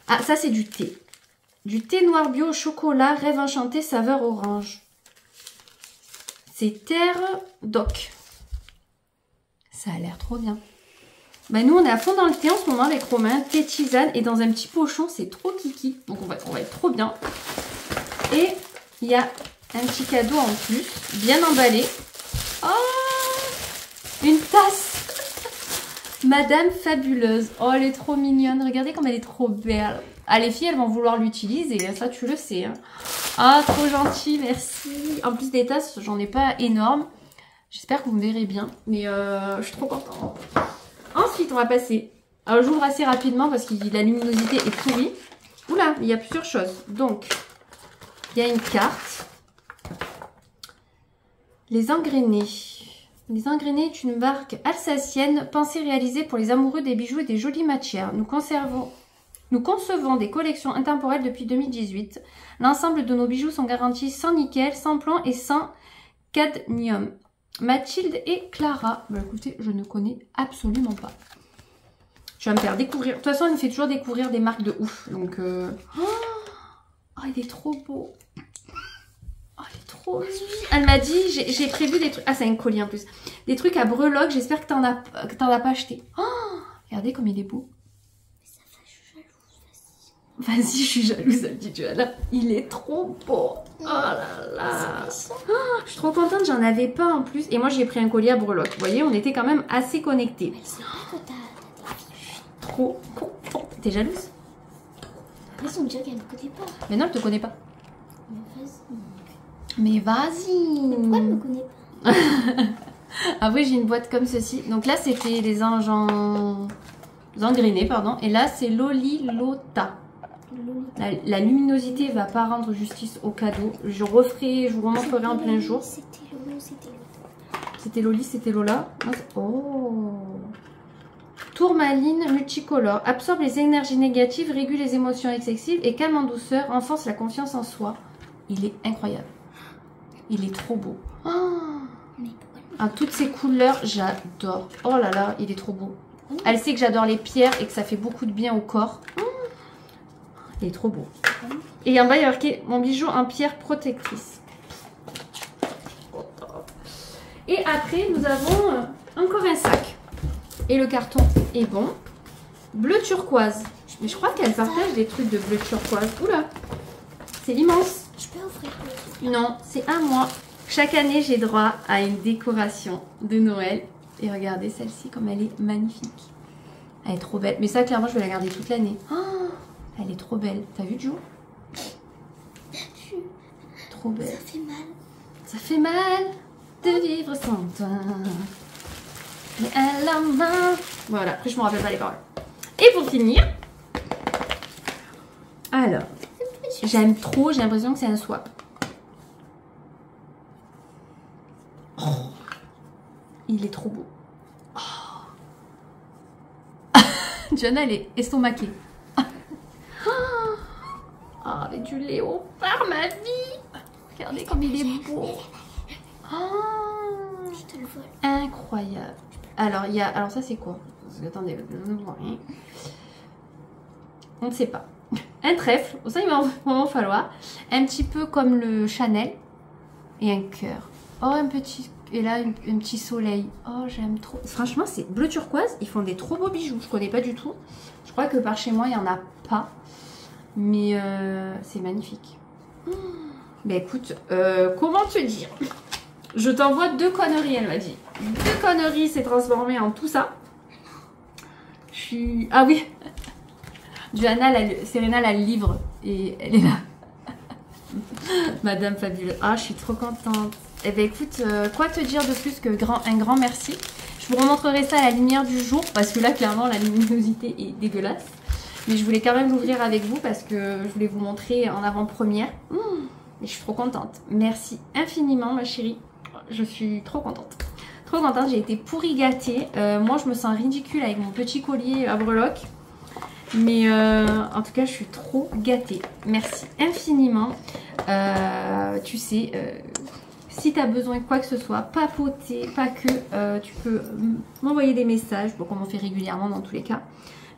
Ah, ça, c'est du thé. Du thé noir bio au chocolat. Rêve enchanté, saveur orange. C'est Terre Doc. Ça a l'air trop bien. Ben, nous, on est à fond dans le thé en ce moment avec Romain. Thé tisane et dans un petit pochon. C'est trop kiki. Donc, on va être trop bien. Et il y a un petit cadeau en plus. Bien emballé. Oh, une tasse. Madame Fabuleuse. Oh, elle est trop mignonne. Regardez comme elle est trop belle. Ah, les filles, elles vont vouloir l'utiliser. Ça, tu le sais. Hein. Ah, trop gentil, merci. En plus des tasses, j'en ai pas énorme. J'espère que vous me verrez bien. Mais je suis trop contente. Ensuite, on va passer. Alors, j'ouvre assez rapidement parce que la luminosité est pourrie. Oula, il y a plusieurs choses. Donc, il y a une carte. Les Engrainés. Les Engrainés est une marque alsacienne pensée réalisée pour les amoureux des bijoux et des jolies matières. Nous concevons des collections intemporelles depuis 2018. L'ensemble de nos bijoux sont garantis sans nickel, sans plomb et sans cadmium. Mathilde et Clara. Bah écoutez, je ne connais absolument pas. Tu vas me faire découvrir. De toute façon, elle me fait toujours découvrir des marques de ouf. Donc, oh, il est trop beau. Oh, il est trop trop mimi. Elle m'a dit, j'ai prévu des trucs. Ah, c'est un collier en plus. Des trucs à breloques. J'espère que t'en as pas acheté. Oh, regardez comme il est beau. Vas-y, je suis jalouse, elle dit Johanna. Il est trop beau. Oh là là. Oh, je suis trop contente, j'en avais pas en plus. Et moi, j'ai pris un collier à breloques. Vous voyez, on était quand même assez connectés. Trop contente. T'es jalouse? Après, son dire qu'elle ne me connaît pas. Mais non, elle te connaît pas. Mais vas-y. Mais vas-y. Pourquoi elle me connaît pas? Après, j'ai une boîte comme ceci. Donc là, c'était les engrenés, pardon. Et là, c'est Lolilota. La luminosité va pas rendre justice au cadeau. Je vous remontrerai en plein jour. C'était Lolo, c'était Lola. C'était Loli, c'était Lola. Oh. Tourmaline multicolore. Absorbe les énergies négatives, régule les émotions excessives et calme en douceur. Renforce la confiance en soi. Il est incroyable. Il est trop beau. Oh. Ah, toutes ces couleurs, j'adore. Oh là là, il est trop beau. Elle sait que j'adore les pierres et que ça fait beaucoup de bien au corps. Il est trop beau. Et en bas, il y a marqué mon bijou en pierre protectrice. Et après, nous avons encore un sac. Et le carton est bon. Bleu turquoise. Mais je crois qu'elle partage des trucs de bleu turquoise. Oula, c'est immense. Je peux offrir Non, c'est à moi. Chaque année, j'ai droit à une décoration de Noël. Et regardez celle-ci, comme elle est magnifique. Elle est trop belle. Mais ça, clairement, je vais la garder toute l'année. Oh, elle est trop belle. T'as vu, Jo? Trop belle. Ça fait mal. Ça fait mal de vivre sans toi. Mais à la main. Voilà, après, je me rappelle pas les paroles. Et pour finir, alors, j'aime trop, j'ai l'impression que c'est un swap. Oh, il est trop beau. Oh. Johanna, elle est estomaquée. Ah, avec du léopard, ma vie. Regardez comme il est beau. Oh, Je te le vole. incroyable. Alors, il y a... Alors, ça, c'est quoi? Attendez, je ne vois rien. On ne sait pas. Un trèfle. Ça, il va vraiment falloir. Un petit peu comme le Chanel. Et un cœur. Oh, un petit... Et là, un petit soleil. Oh, j'aime trop. Franchement, c'est bleu turquoise. Ils font des trop beaux bijoux. Je connais pas du tout. Je crois que par chez moi, il n'y en a pas. Mais c'est magnifique. Ben écoute, comment te dire? Je t'envoie 2 conneries, elle m'a dit. 2 conneries s'est transformé en tout ça. Je suis... Ah oui. Johanna, Serena l'a le livre. Et elle est là. Madame Fabuleuse. Ah, je suis trop contente. Eh ben écoute, quoi te dire de plus que un grand merci. Je vous remontrerai ça à la lumière du jour. Parce que là, clairement, la luminosité est dégueulasse. Mais je voulais quand même l'ouvrir avec vous parce que je voulais vous montrer en avant-première. Et je suis trop contente. Merci infiniment, ma chérie. Je suis trop contente. Trop contente, j'ai été pourri gâtée. Moi, je me sens ridicule avec mon petit collier à breloques. Mais en tout cas, je suis trop gâtée. Merci infiniment. Tu sais, si tu as besoin de quoi que ce soit, papoter, pas que, tu peux m'envoyer des messages. Bon, comme on fait régulièrement dans tous les cas.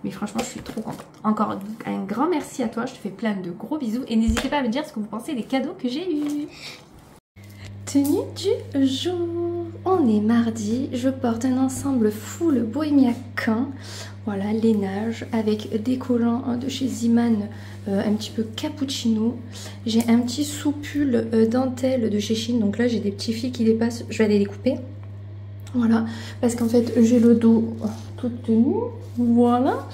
Mais franchement, je suis trop contente. Encore un grand merci à toi. Je te fais plein de gros bisous. Et n'hésitez pas à me dire ce que vous pensez des cadeaux que j'ai eus. Tenue du jour. On est mardi. Je porte un ensemble full Bohemia Quin. Voilà, lainage avec des collants de chez Ziman, un petit peu cappuccino. J'ai un petit soupule dentelle de chez Chine. Donc là, j'ai des petits fils qui dépassent. Je vais aller les couper. Voilà, parce qu'en fait, j'ai le dos tout tenu. Voilà.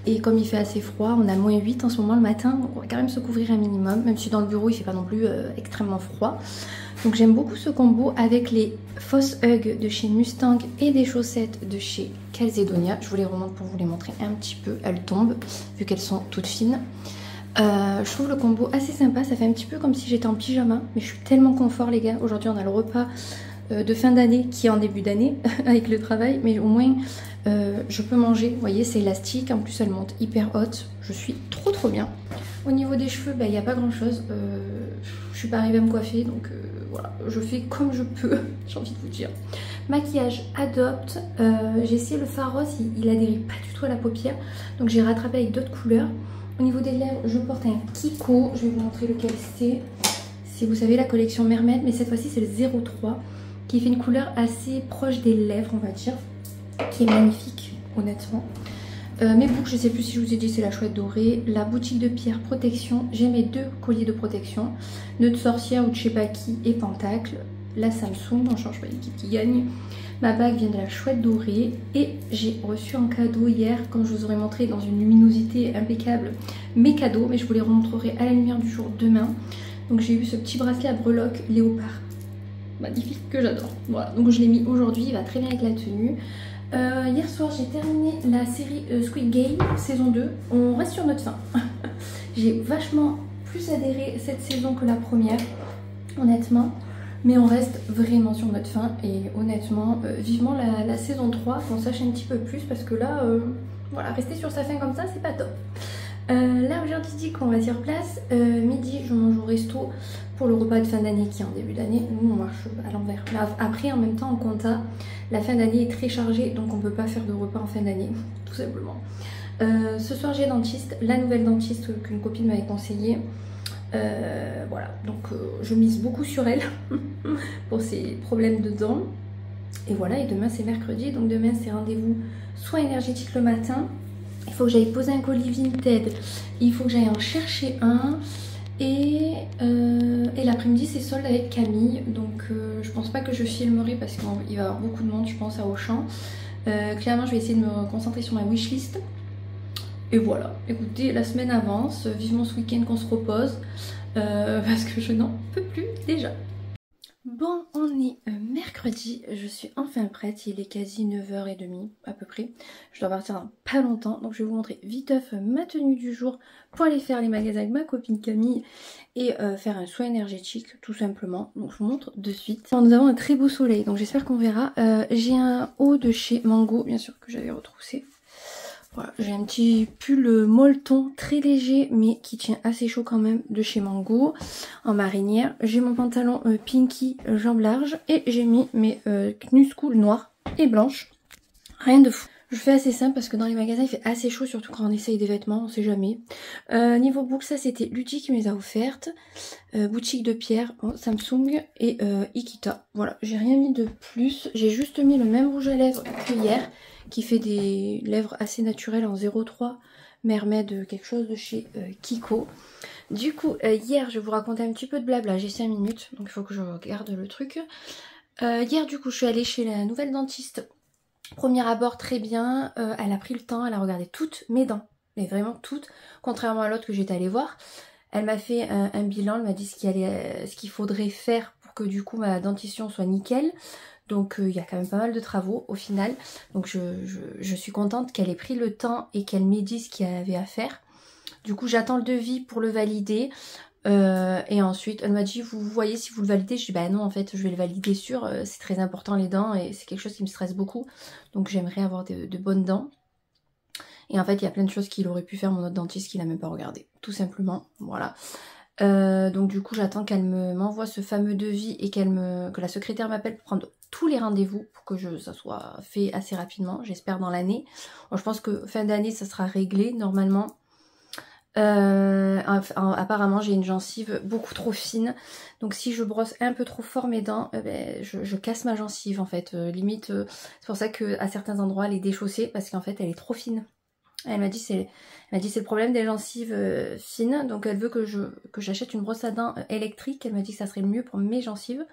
Et comme il fait assez froid, on a -8 en ce moment le matin. Donc on va quand même se couvrir un minimum. Même si dans le bureau, il fait pas non plus extrêmement froid. Donc j'aime beaucoup ce combo avec les fausses Hug de chez Mustang et des chaussettes de chez Calzedonia. Je vous les remonte pour vous les montrer un petit peu. Elles tombent, vu qu'elles sont toutes fines. Je trouve le combo assez sympa. Ça fait un petit peu comme si j'étais en pyjama. Mais je suis tellement confort, les gars. Aujourd'hui, on a le repas de fin d'année qui est en début d'année avec le travail. Mais au moins, je peux manger. Vous voyez, c'est élastique. En plus, elle monte hyper haute. Je suis trop bien. Au niveau des cheveux, il n'y a pas grand chose. Je suis pas arrivée à me coiffer. Donc voilà, je fais comme je peux. J'ai envie de vous dire. Maquillage Adopt. J'ai essayé le fard rose. Il adhère pas du tout à la paupière. Donc j'ai rattrapé avec d'autres couleurs. Au niveau des lèvres, je porte un Kiko. Je vais vous montrer lequel c'est. C'est, vous savez, la collection Mermaid, mais cette fois-ci c'est le 03 qui fait une couleur assez proche des lèvres, on va dire, qui est magnifique, honnêtement. Mes boucles, je sais plus si je vous ai dit, c'est la chouette dorée. La boutique de pierre protection, j'ai mes 2 colliers de protection, nœud de sorcière ou de je sais pas qui et pentacle. La Samsung, on change pas l'équipe qui gagne. Ma bague vient de la chouette dorée et j'ai reçu en cadeau hier, comme je vous aurais montré dans une luminosité impeccable, mes cadeaux, mais je vous les remontrerai à la lumière du jour demain. Donc j'ai eu ce petit bracelet à breloques léopard, magnifique, que j'adore. Voilà, donc je l'ai mis aujourd'hui, il va très bien avec la tenue. Hier soir j'ai terminé la série Squid Game saison 2, on reste sur notre fin. J'ai vachement plus adhéré cette saison que la première, honnêtement. Mais on reste vraiment sur notre fin et honnêtement, vivement la saison 3, qu'on sache un petit peu plus parce que là, voilà, rester sur sa fin comme ça, c'est pas top. Là aujourd'hui qu'on va dire place, midi je mange au resto pour le repas de fin d'année qui est en début d'année. Nous on marche à l'envers. Après en même temps en compta, la fin d'année est très chargée donc on peut pas faire de repas en fin d'année, tout simplement. Ce soir j'ai dentiste, la nouvelle dentiste qu'une copine m'avait conseillée. Voilà, donc je mise beaucoup sur elle pour ses problèmes de dents. Et voilà, et demain c'est mercredi, donc demain c'est rendez-vous soin énergétique le matin. Il faut que j'aille poser un colis Vinted, il faut que j'aille en chercher un. Et l'après-midi c'est solde avec Camille, donc je pense pas que je filmerai parce qu'il va y avoir beaucoup de monde, je pense, à Auchan. Clairement je vais essayer de me concentrer sur ma wishlist. Et voilà, écoutez, la semaine avance, vivement ce week-end qu'on se repose, parce que je n'en peux plus déjà. Bon, on est mercredi, je suis enfin prête, il est quasi 9h30 à peu près. Je dois partir dans pas longtemps, donc je vais vous montrer viteuf ma tenue du jour pour aller faire les magasins avec ma copine Camille et faire un soin énergétique tout simplement. Donc je vous montre de suite. Bon, nous avons un très beau soleil, donc j'espère qu'on verra. J'ai un haut de chez Mango, bien sûr que j'avais retroussé. Voilà, j'ai un petit pull molleton très léger mais qui tient assez chaud quand même de chez Mango en marinière. J'ai mon pantalon pinky jambes larges et j'ai mis mes Knuskul noires et blanches. Rien de fou. Je fais assez simple parce que dans les magasins il fait assez chaud, surtout quand on essaye des vêtements, on sait jamais. Niveau boucle, ça c'était Lutti qui me les a offertes. Boutique de pierre, Samsung et Ikita. Voilà, j'ai rien mis de plus. J'ai juste mis le même rouge à lèvres que hier, qui fait des lèvres assez naturelles en 03 Mermaid, quelque chose de chez Kiko. Du coup, hier je vais vous raconter un petit peu de blabla, j'ai 5 minutes, donc il faut que je regarde le truc. Hier du coup je suis allée chez la nouvelle dentiste. Premier abord très bien, elle a pris le temps, elle a regardé toutes mes dents, mais vraiment toutes, contrairement à l'autre que j'étais allée voir. Elle m'a fait un bilan, elle m'a dit ce qu'il faudrait faire pour que du coup ma dentition soit nickel. Donc il y a quand même pas mal de travaux au final. Donc je suis contente qu'elle ait pris le temps et qu'elle m'ait dit ce qu'il y avait à faire. Du coup j'attends le devis pour le valider. Et ensuite elle m'a dit vous voyez si vous le validez. Je dis bah non en fait je vais le valider sûr, c'est très important les dents et c'est quelque chose qui me stresse beaucoup. Donc j'aimerais avoir de bonnes dents. Et en fait il y a plein de choses qu'il aurait pu faire mon autre dentiste qu'il n'a même pas regardé. Tout simplement, voilà. Donc du coup j'attends qu'elle m'envoie ce fameux devis et que la secrétaire m'appelle pour prendre tous les rendez-vous pour que ça soit fait assez rapidement, j'espère dans l'année. Bon, je pense que fin d'année ça sera réglé normalement. Apparemment j'ai une gencive beaucoup trop fine, donc si je brosse un peu trop fort mes dents, je casse ma gencive en fait, limite c'est pour ça que à certains endroits elle est déchaussée parce qu'en fait elle est trop fine. Elle m'a dit c'est le problème des gencives fines, donc elle veut que j'achète une brosse à dents électrique. Elle m'a dit que ça serait le mieux pour mes gencives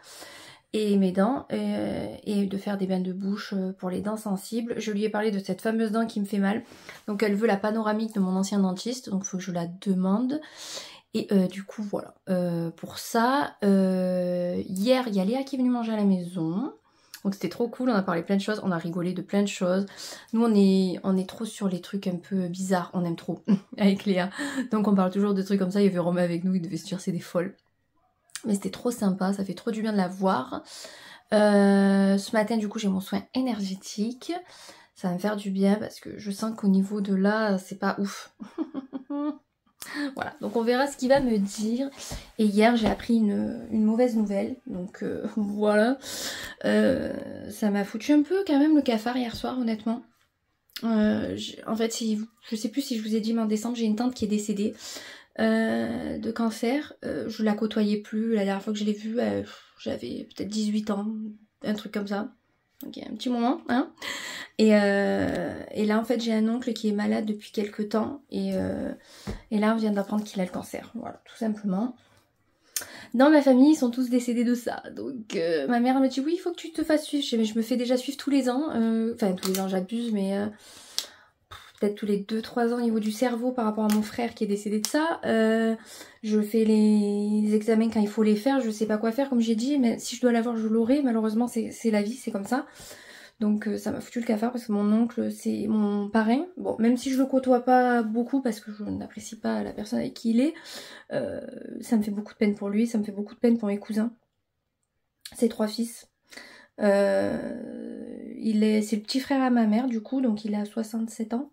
et mes dents, et de faire des bains de bouche pour les dents sensibles. Je lui ai parlé de cette fameuse dent qui me fait mal, donc elle veut la panoramique de mon ancien dentiste, donc il faut que je la demande. Et du coup voilà, pour ça, hier il y a Léa qui est venue manger à la maison. Donc c'était trop cool, on a parlé plein de choses, on a rigolé de plein de choses. Nous on est trop sur les trucs un peu bizarres, on aime trop avec Léa. Donc on parle toujours de trucs comme ça, il y avait Romain avec nous, il devait se dire c'est des folles. Mais c'était trop sympa, ça fait trop du bien de la voir. Ce matin du coup j'ai mon soin énergétique. Ça va me faire du bien parce que je sens qu'au niveau de là c'est pas ouf. Voilà, donc on verra ce qu'il va me dire. Et hier j'ai appris une mauvaise nouvelle, donc voilà. Ça m'a foutu un peu quand même le cafard hier soir honnêtement. En fait je sais plus si je vous ai dit mais en décembre j'ai une tante qui est décédée. de cancer. Je la côtoyais plus. La dernière fois que je l'ai vue, j'avais peut-être 18 ans, un truc comme ça. Donc il y a un petit moment, hein. Et là en fait j'ai un oncle qui est malade depuis quelques temps. Et là on vient d'apprendre qu'il a le cancer. Voilà, tout simplement. Dans ma famille, ils sont tous décédés de ça. Donc ma mère me dit oui, il faut que tu te fasses suivre. Mais je me fais déjà suivre tous les ans. Enfin tous les ans j'abuse, mais peut-être tous les 2-3 ans au niveau du cerveau par rapport à mon frère qui est décédé de ça. Je fais les examens quand il faut les faire. Je sais pas quoi faire comme j'ai dit, mais si je dois l'avoir je l'aurai. Malheureusement c'est la vie, c'est comme ça. Donc ça m'a foutu le cafard parce que mon oncle c'est mon parrain. Bon, même si je le côtoie pas beaucoup parce que je n'apprécie pas la personne avec qui il est, ça me fait beaucoup de peine pour lui, ça me fait beaucoup de peine pour mes cousins. Ses 3 fils. C'est le petit frère à ma mère du coup, donc il a 67 ans.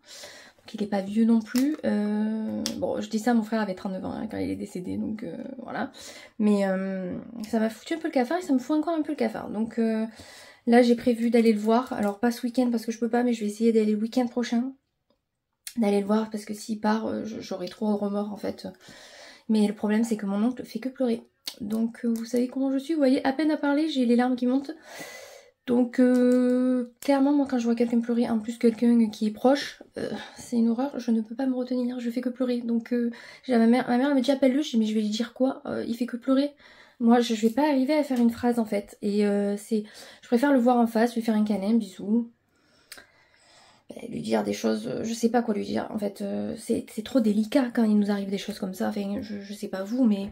Donc il est pas vieux non plus. Bon, je dis ça, mon frère avait 39 ans hein, quand il est décédé, donc voilà. Mais ça m'a foutu un peu le cafard et ça me fout encore un peu le cafard. Donc là j'ai prévu d'aller le voir, alors pas ce week-end parce que je peux pas, mais je vais essayer d'aller le week-end prochain. D'aller le voir parce que s'il part, j'aurai trop de remords en fait. Mais le problème c'est que mon oncle fait que pleurer. Donc vous savez comment je suis, vous voyez, à peine à parler, j'ai les larmes qui montent. Donc clairement moi quand je vois quelqu'un pleurer, en plus quelqu'un qui est proche, c'est une horreur, je ne peux pas me retenir, je fais que pleurer. Donc j'ai ma mère elle me dit appelle-le, je dis mais je vais lui dire quoi, il fait que pleurer. Moi je vais pas arriver à faire une phrase en fait. Et je préfère le voir en face, lui faire un câlin, un bisou. Lui dire des choses, je sais pas quoi lui dire. En fait c'est trop délicat quand il nous arrive des choses comme ça. Enfin je sais pas vous, mais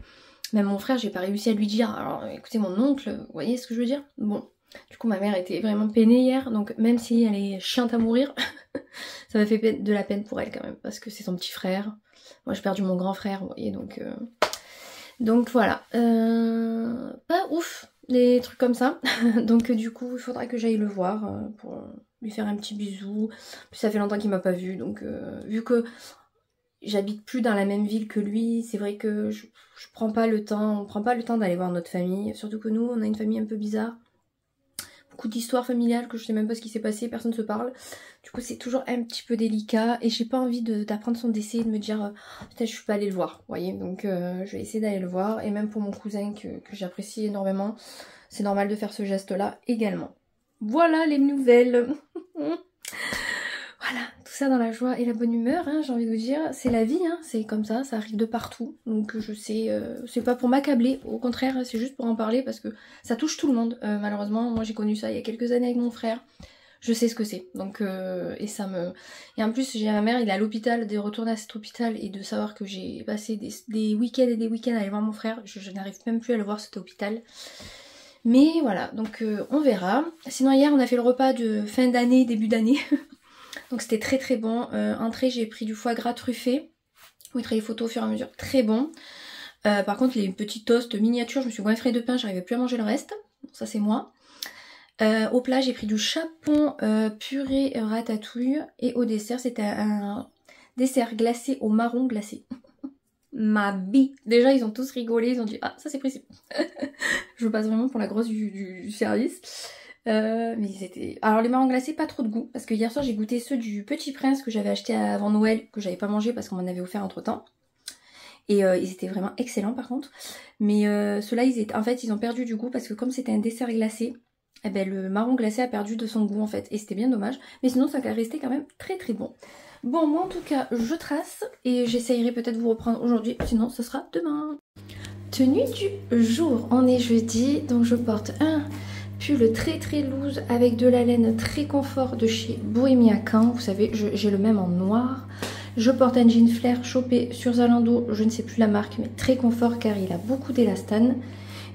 même mon frère j'ai pas réussi à lui dire. Alors écoutez mon oncle, vous voyez ce que je veux dire. Bon, du coup ma mère était vraiment peinée hier. Donc même si elle est chiante à mourir, ça m'a fait de la peine pour elle quand même. Parce que c'est son petit frère. Moi j'ai perdu mon grand frère, vous voyez. Donc voilà, pas ouf les trucs comme ça. Donc du coup il faudra que j'aille le voir pour lui faire un petit bisou. Puis ça fait longtemps qu'il m'a pas vue, donc vu que j'habite plus dans la même ville que lui, c'est vrai que je prends pas le temps, on prend pas le temps d'aller voir notre famille. Surtout que nous on a une famille un peu bizarre. Beaucoup d'histoires familiales que je sais même pas ce qui s'est passé, personne se parle. Du coup c'est toujours un petit peu délicat et j'ai pas envie d'apprendre son décès et de me dire peut-être je suis pas allée le voir, vous voyez. Donc je vais essayer d'aller le voir, et même pour mon cousin que j'apprécie énormément, c'est normal de faire ce geste là également. Voilà les nouvelles. Voilà, tout ça dans la joie et la bonne humeur, hein, j'ai envie de vous dire. C'est la vie, hein, c'est comme ça arrive de partout. Donc je sais, c'est pas pour m'accabler, au contraire, c'est juste pour en parler parce que ça touche tout le monde. Malheureusement, moi j'ai connu ça il y a quelques années avec mon frère. Je sais ce que c'est. Donc et en plus j'ai ma mère, il est à l'hôpital, de retourner à cet hôpital et de savoir que j'ai passé des week-ends et des week-ends à aller voir mon frère, je n'arrive même plus à le voir cet hôpital. Mais voilà, donc on verra. Sinon hier on a fait le repas de fin d'année, début d'année. Donc c'était très très bon. Entrée j'ai pris du foie gras truffé. Je vous mettrai les photos au fur et à mesure. Très bon. Par contre les petits toasts miniatures, je me suis goinfrée de pain, j'arrivais plus à manger le reste. Ça c'est moi. Au plat j'ai pris du chapon purée ratatouille. Et au dessert c'était un dessert glacé au marron glacé. Ma bille. Déjà ils ont tous rigolé, ils ont dit ah ça c'est précis. Je vous passe vraiment pour la grosse du service. Mais c'était... Alors les marrons glacés pas trop de goût, parce que hier soir j'ai goûté ceux du Petit Prince que j'avais acheté avant Noël, que j'avais pas mangé parce qu'on m'en avait offert entre temps. Et ils étaient vraiment excellents par contre. Mais ceux-là en fait ils ont perdu du goût parce que comme c'était un dessert glacé, eh ben, le marron glacé a perdu de son goût en fait. Et c'était bien dommage, mais sinon ça restait quand même très très bon. Bon moi en tout cas je trace et j'essayerai peut-être de vous reprendre aujourd'hui, sinon ce sera demain. Tenue du jour, on est jeudi, donc je porte un pull très très loose avec de la laine très confort de chez Bohemia Camp. Vous savez, j'ai le même en noir. Je porte un jean flair chopé sur Zalando, je ne sais plus la marque, mais très confort car il a beaucoup d'élastane.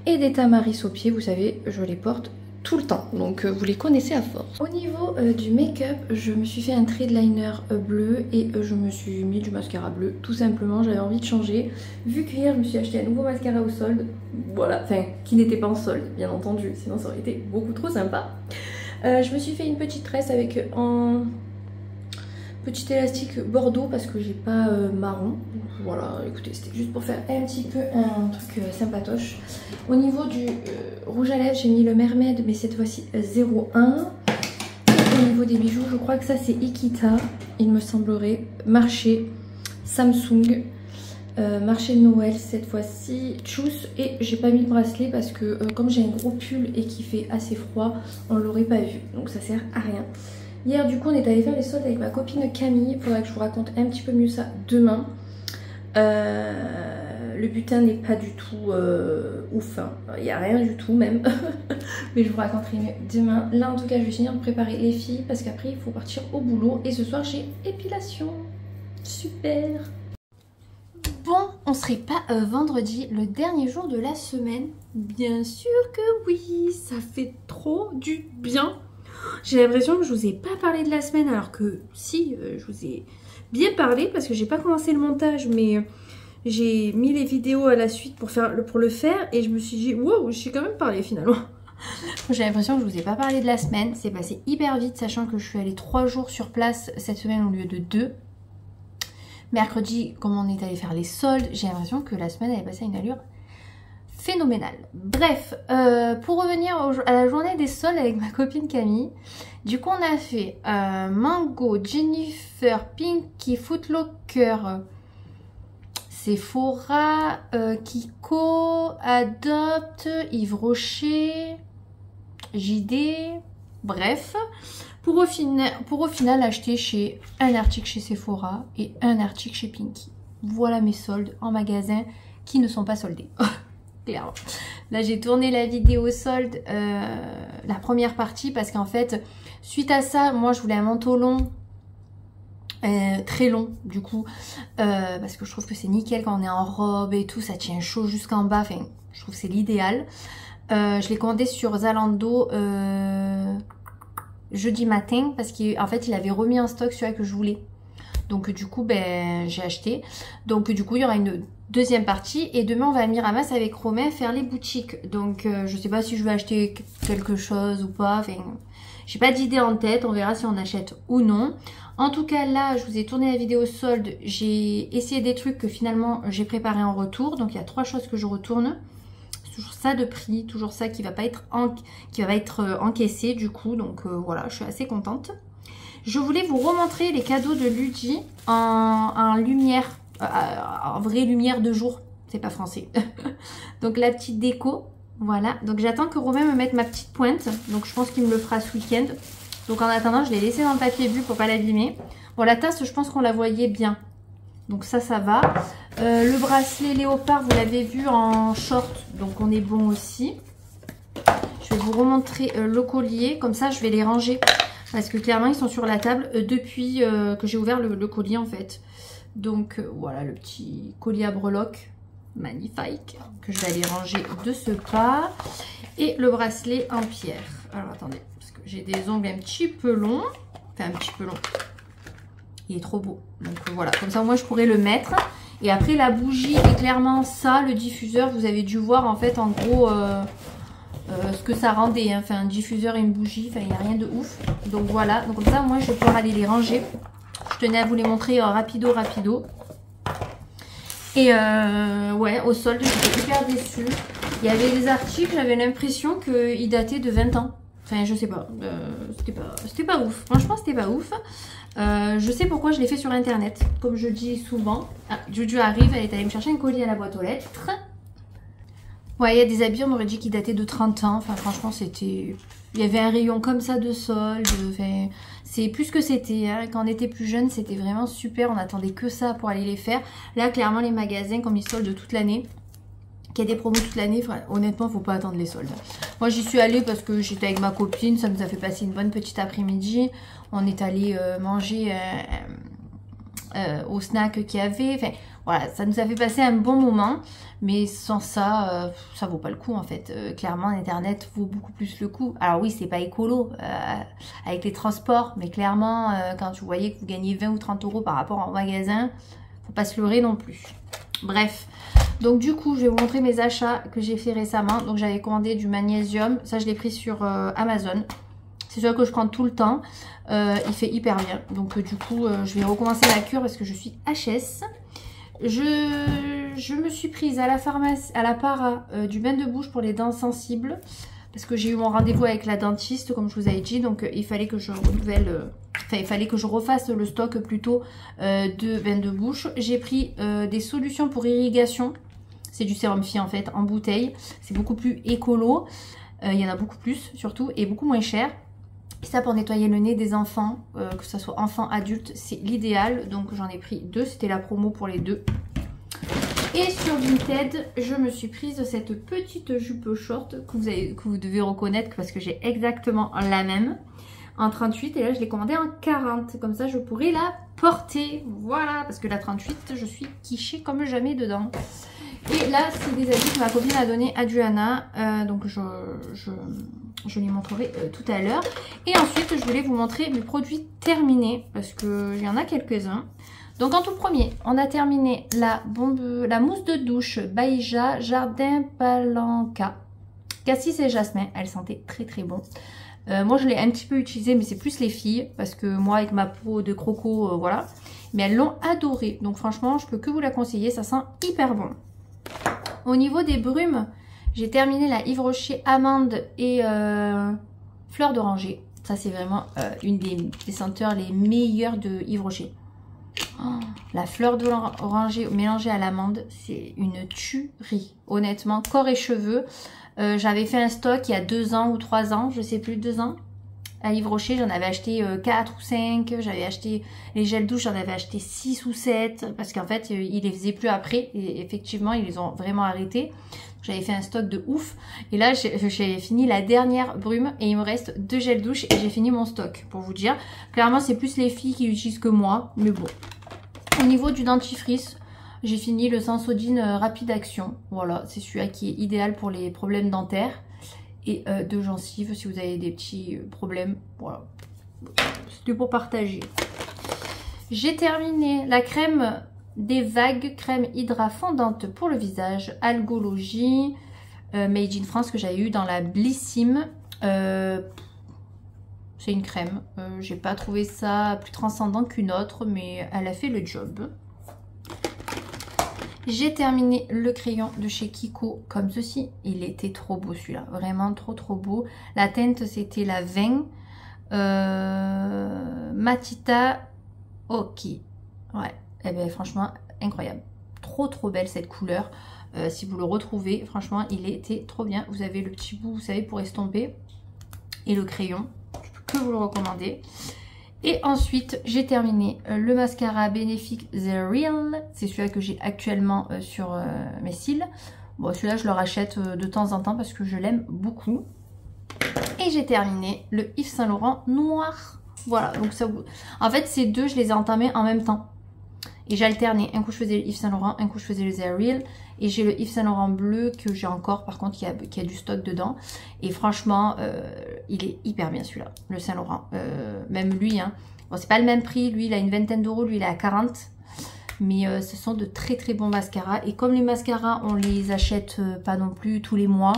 Et des tamaris aux pieds, vous savez, je les porte tout le temps, donc vous les connaissez à force. Au niveau du make-up, je me suis fait un trait de liner bleu et je me suis mis du mascara bleu, tout simplement, j'avais envie de changer. Vu qu'hier je me suis acheté un nouveau mascara au solde, voilà, enfin qui n'était pas en solde bien entendu, sinon ça aurait été beaucoup trop sympa. Je me suis fait une petite tresse avec un petit élastique bordeaux parce que j'ai pas marron. Voilà, écoutez, c'était juste pour faire un petit peu un truc sympatoche. Au niveau du rouge à lèvres, j'ai mis le Mermaid, mais cette fois-ci 01. Et au niveau des bijoux, je crois que ça c'est Ikita, il me semblerait. Marché, Samsung. Marché de Noël cette fois-ci, tchuss, et j'ai pas mis le bracelet parce que comme j'ai un gros pull et qu'il fait assez froid, on l'aurait pas vu, donc ça sert à rien. Hier du coup on est allé faire les soldes avec ma copine Camille, il faudra que je vous raconte un petit peu mieux ça demain. Le butin n'est pas du tout ouf, hein. Il n'y a rien du tout même, mais je vous raconterai mieux demain. Là en tout cas je vais finir de préparer les filles parce qu'après il faut partir au boulot et ce soir j'ai épilation. Super. Bon, on serait pas vendredi, le dernier jour de la semaine? Bien sûr que oui, ça fait trop du bien. J'ai l'impression que je vous ai pas parlé de la semaine alors que si, je vous ai bien parlé parce que j'ai pas commencé le montage mais j'ai mis les vidéos à la suite pour le faire et je me suis dit wow, j'ai quand même parlé finalement. J'ai l'impression que je vous ai pas parlé de la semaine, c'est passé hyper vite sachant que je suis allée 3 jours sur place cette semaine au lieu de 2. Mercredi, comme on est allé faire les soldes, j'ai l'impression que la semaine elle est passée à une allure phénoménale. Bref, pour revenir à la journée des soldes avec ma copine Camille, du coup on a fait Mango, Jennifer, Pinky, Footlocker, Sephora, Kiko, Adopt, Yves Rocher, JD, bref. Pour au final acheter chez un article chez Sephora et un article chez Pinky. Voilà mes soldes en magasin qui ne sont pas soldés. Clairement. Là j'ai tourné la vidéo solde, la première partie parce qu'en fait suite à ça moi je voulais un manteau long. Très long du coup parce que je trouve que c'est nickel quand on est en robe et tout, ça tient chaud jusqu'en bas, enfin je trouve que c'est l'idéal. Je l'ai commandé sur Zalando jeudi matin parce qu'en fait il avait remis en stock celui que je voulais, donc du coup ben j'ai acheté. Donc du coup il y aura une deuxième partie et demain on va à Miramas avec Romain faire les boutiques, donc je sais pas si je vais acheter quelque chose ou pas, enfin j'ai pas d'idée en tête, on verra si on achète ou non. En tout cas là je vous ai tourné la vidéo solde, j'ai essayé des trucs que finalement j'ai préparé en retour, donc il y a 3 choses que je retourne. Toujours ça de prix, toujours ça qui va pas être encaissé du coup, donc voilà, je suis assez contente. Je voulais vous remontrer les cadeaux de Ludi en lumière, en vraie lumière de jour, c'est pas français. Donc la petite déco, voilà. Donc j'attends que Romain me mette ma petite pointe, donc je pense qu'il me le fera ce week-end. Donc en attendant je l'ai laissé dans le papier bulle pour pas l'abîmer. Bon la tasse je pense qu'on la voyait bien. Donc ça va. Le bracelet léopard, vous l'avez vu en short, donc on est bon aussi. Je vais vous remontrer le collier, comme ça je vais les ranger. Parce que clairement ils sont sur la table depuis que j'ai ouvert le collier en fait. Donc voilà le petit collier à breloques, magnifique, que je vais aller ranger de ce pas. Et le bracelet en pierre. Alors attendez, parce que j'ai des ongles un petit peu longs. Enfin un petit peu longs. Il est trop beau. Donc voilà, comme ça moi je pourrais le mettre. Et après la bougie est clairement ça, le diffuseur, vous avez dû voir en fait en gros ce que ça rendait. Hein. Enfin un diffuseur et une bougie, enfin il n'y a rien de ouf. Donc voilà, donc comme ça moi je vais pouvoir aller les ranger. Je tenais à vous les montrer rapido. Et ouais, au solde j'étais hyper déçue. Il y avait des articles, j'avais l'impression qu'ils dataient de 20 ans. Enfin je sais pas, c'était pas ouf. Franchement c'était pas ouf. Je sais pourquoi je l'ai fait sur internet, comme je dis souvent. Ah, Juju arrive, elle est allée me chercher un colis à la boîte aux lettres. Ouais, il y a des habits, on aurait dit qu'ils dataient de 30 ans. Enfin, franchement, c'était... Il y avait un rayon comme ça de solde. Enfin, c'est plus que c'était. Hein. Quand on était plus jeune, c'était vraiment super. On attendait que ça pour aller les faire. Là, clairement, les magasins, comme ils soldent toute l'année, qu'il y a des promos toute l'année, honnêtement, faut pas attendre les soldes. Moi, j'y suis allée parce que j'étais avec ma copine. Ça nous a fait passer une bonne petite après-midi. On est allé manger au snack qu'il y avait. Enfin, voilà, ça nous a fait passer un bon moment. Mais sans ça, ça vaut pas le coup en fait. Clairement, Internet vaut beaucoup plus le coup. Alors oui, c'est pas écolo avec les transports. Mais clairement, quand vous voyez que vous gagnez 20 ou 30 euros par rapport au magasin, faut pas se leurrer non plus. Bref. Donc du coup, je vais vous montrer mes achats que j'ai fait récemment. Donc j'avais commandé du magnésium. Ça, je l'ai pris sur Amazon. C'est celui que je prends tout le temps. Il fait hyper bien. Donc du coup, je vais recommencer la cure parce que je suis HS. Je me suis prise à la pharmacie, à la para, du bain de bouche pour les dents sensibles. Parce que j'ai eu mon rendez-vous avec la dentiste, comme je vous avais dit. Donc il fallait que je renouvelle Enfin, il fallait que je refasse le stock plutôt de bain de bouche. J'ai pris des solutions pour irrigation. C'est du sérum Phi en fait, en bouteille. C'est beaucoup plus écolo. Il y en a beaucoup plus surtout et beaucoup moins cher. Et ça pour nettoyer le nez des enfants, que ce soit enfants, adultes, c'est l'idéal. Donc j'en ai pris 2, c'était la promo pour les 2. Et sur Vinted, je me suis prise cette petite jupe short que vous devez reconnaître parce que j'ai exactement la même. En 38 et là je l'ai commandée en 40. Comme ça je pourrais la porter. Voilà, parce que la 38, je suis quichée comme jamais dedans. Et là, c'est des habits que ma copine a donné à Duana. Donc je lui montrerai tout à l'heure. Et ensuite, je voulais vous montrer mes produits terminés parce qu'il y en a quelques-uns. Donc en tout premier, on a terminé la mousse de douche Baïja Jardin Palanca. Cassis et jasmin, elle sentait très très bon. Moi je l'ai un petit peu utilisé, mais c'est plus les filles parce que moi avec ma peau de croco, voilà. Mais elles l'ont adoré, donc franchement je peux que vous la conseiller, ça sent hyper bon. Au niveau des brumes, j'ai terminé la Yves Rocher amande et fleur d'oranger. Ça c'est vraiment une des senteurs les meilleures de Yves Rocher. Oh, la fleur d'oranger mélangée à l'amande, c'est une tuerie. Honnêtement, corps et cheveux. J'avais fait un stock il y a 2 ans ou 3 ans, je sais plus, 2 ans. À Yves Rocher, j'en avais acheté 4 ou 5. J'avais acheté les gels douche, j'en avais acheté 6 ou 7. Parce qu'en fait, ils les faisaient plus après. Et effectivement, ils les ont vraiment arrêtés. J'avais fait un stock de ouf. Et là, j'ai fini la dernière brume. Et il me reste 2 gels douche. Et j'ai fini mon stock, pour vous dire. Clairement, c'est plus les filles qui l'utilisent que moi. Mais bon. Au niveau du dentifrice, j'ai fini le Sensodyne Rapide Action. Voilà, c'est celui-là qui est idéal pour les problèmes dentaires. Et de gencives si vous avez des petits problèmes. Voilà, c'était pour partager. J'ai terminé la crème des vagues, crème hydra fondante pour le visage, Algologie, Made in France que j'avais eu dans la Blissim. C'est une crème, j'ai pas trouvé ça plus transcendant qu'une autre, mais elle a fait le job. J'ai terminé le crayon de chez Kiko comme ceci. Il était trop beau celui-là. Vraiment trop trop beau. La teinte c'était la 20. Matita Ok. Ouais. Et bien franchement incroyable. Trop trop belle cette couleur. Si vous le retrouvez, franchement il était trop bien. Vous avez le petit bout, vous savez, pour estomper. Et le crayon. Je peux que vous le recommander. Et ensuite, j'ai terminé le mascara Benefit The Real. C'est celui-là que j'ai actuellement sur mes cils. Bon, celui-là, je le rachète de temps en temps parce que je l'aime beaucoup. Et j'ai terminé le Yves Saint Laurent noir. Voilà, donc ça... En fait, ces deux, je les ai entamés en même temps. Et j'ai alterné. Un coup, je faisais le Yves Saint Laurent, un coup, je faisais le The Real. Et j'ai le Yves Saint Laurent bleu que j'ai encore, par contre, qui a du stock dedans. Et franchement, il est hyper bien celui-là, le Saint Laurent. Même lui, hein. Bon, c'est pas le même prix. Lui, il a une vingtaine d'euros. Lui, il est à 40. Mais ce sont de très très bons mascaras. Et comme les mascaras, on les achète pas non plus tous les mois,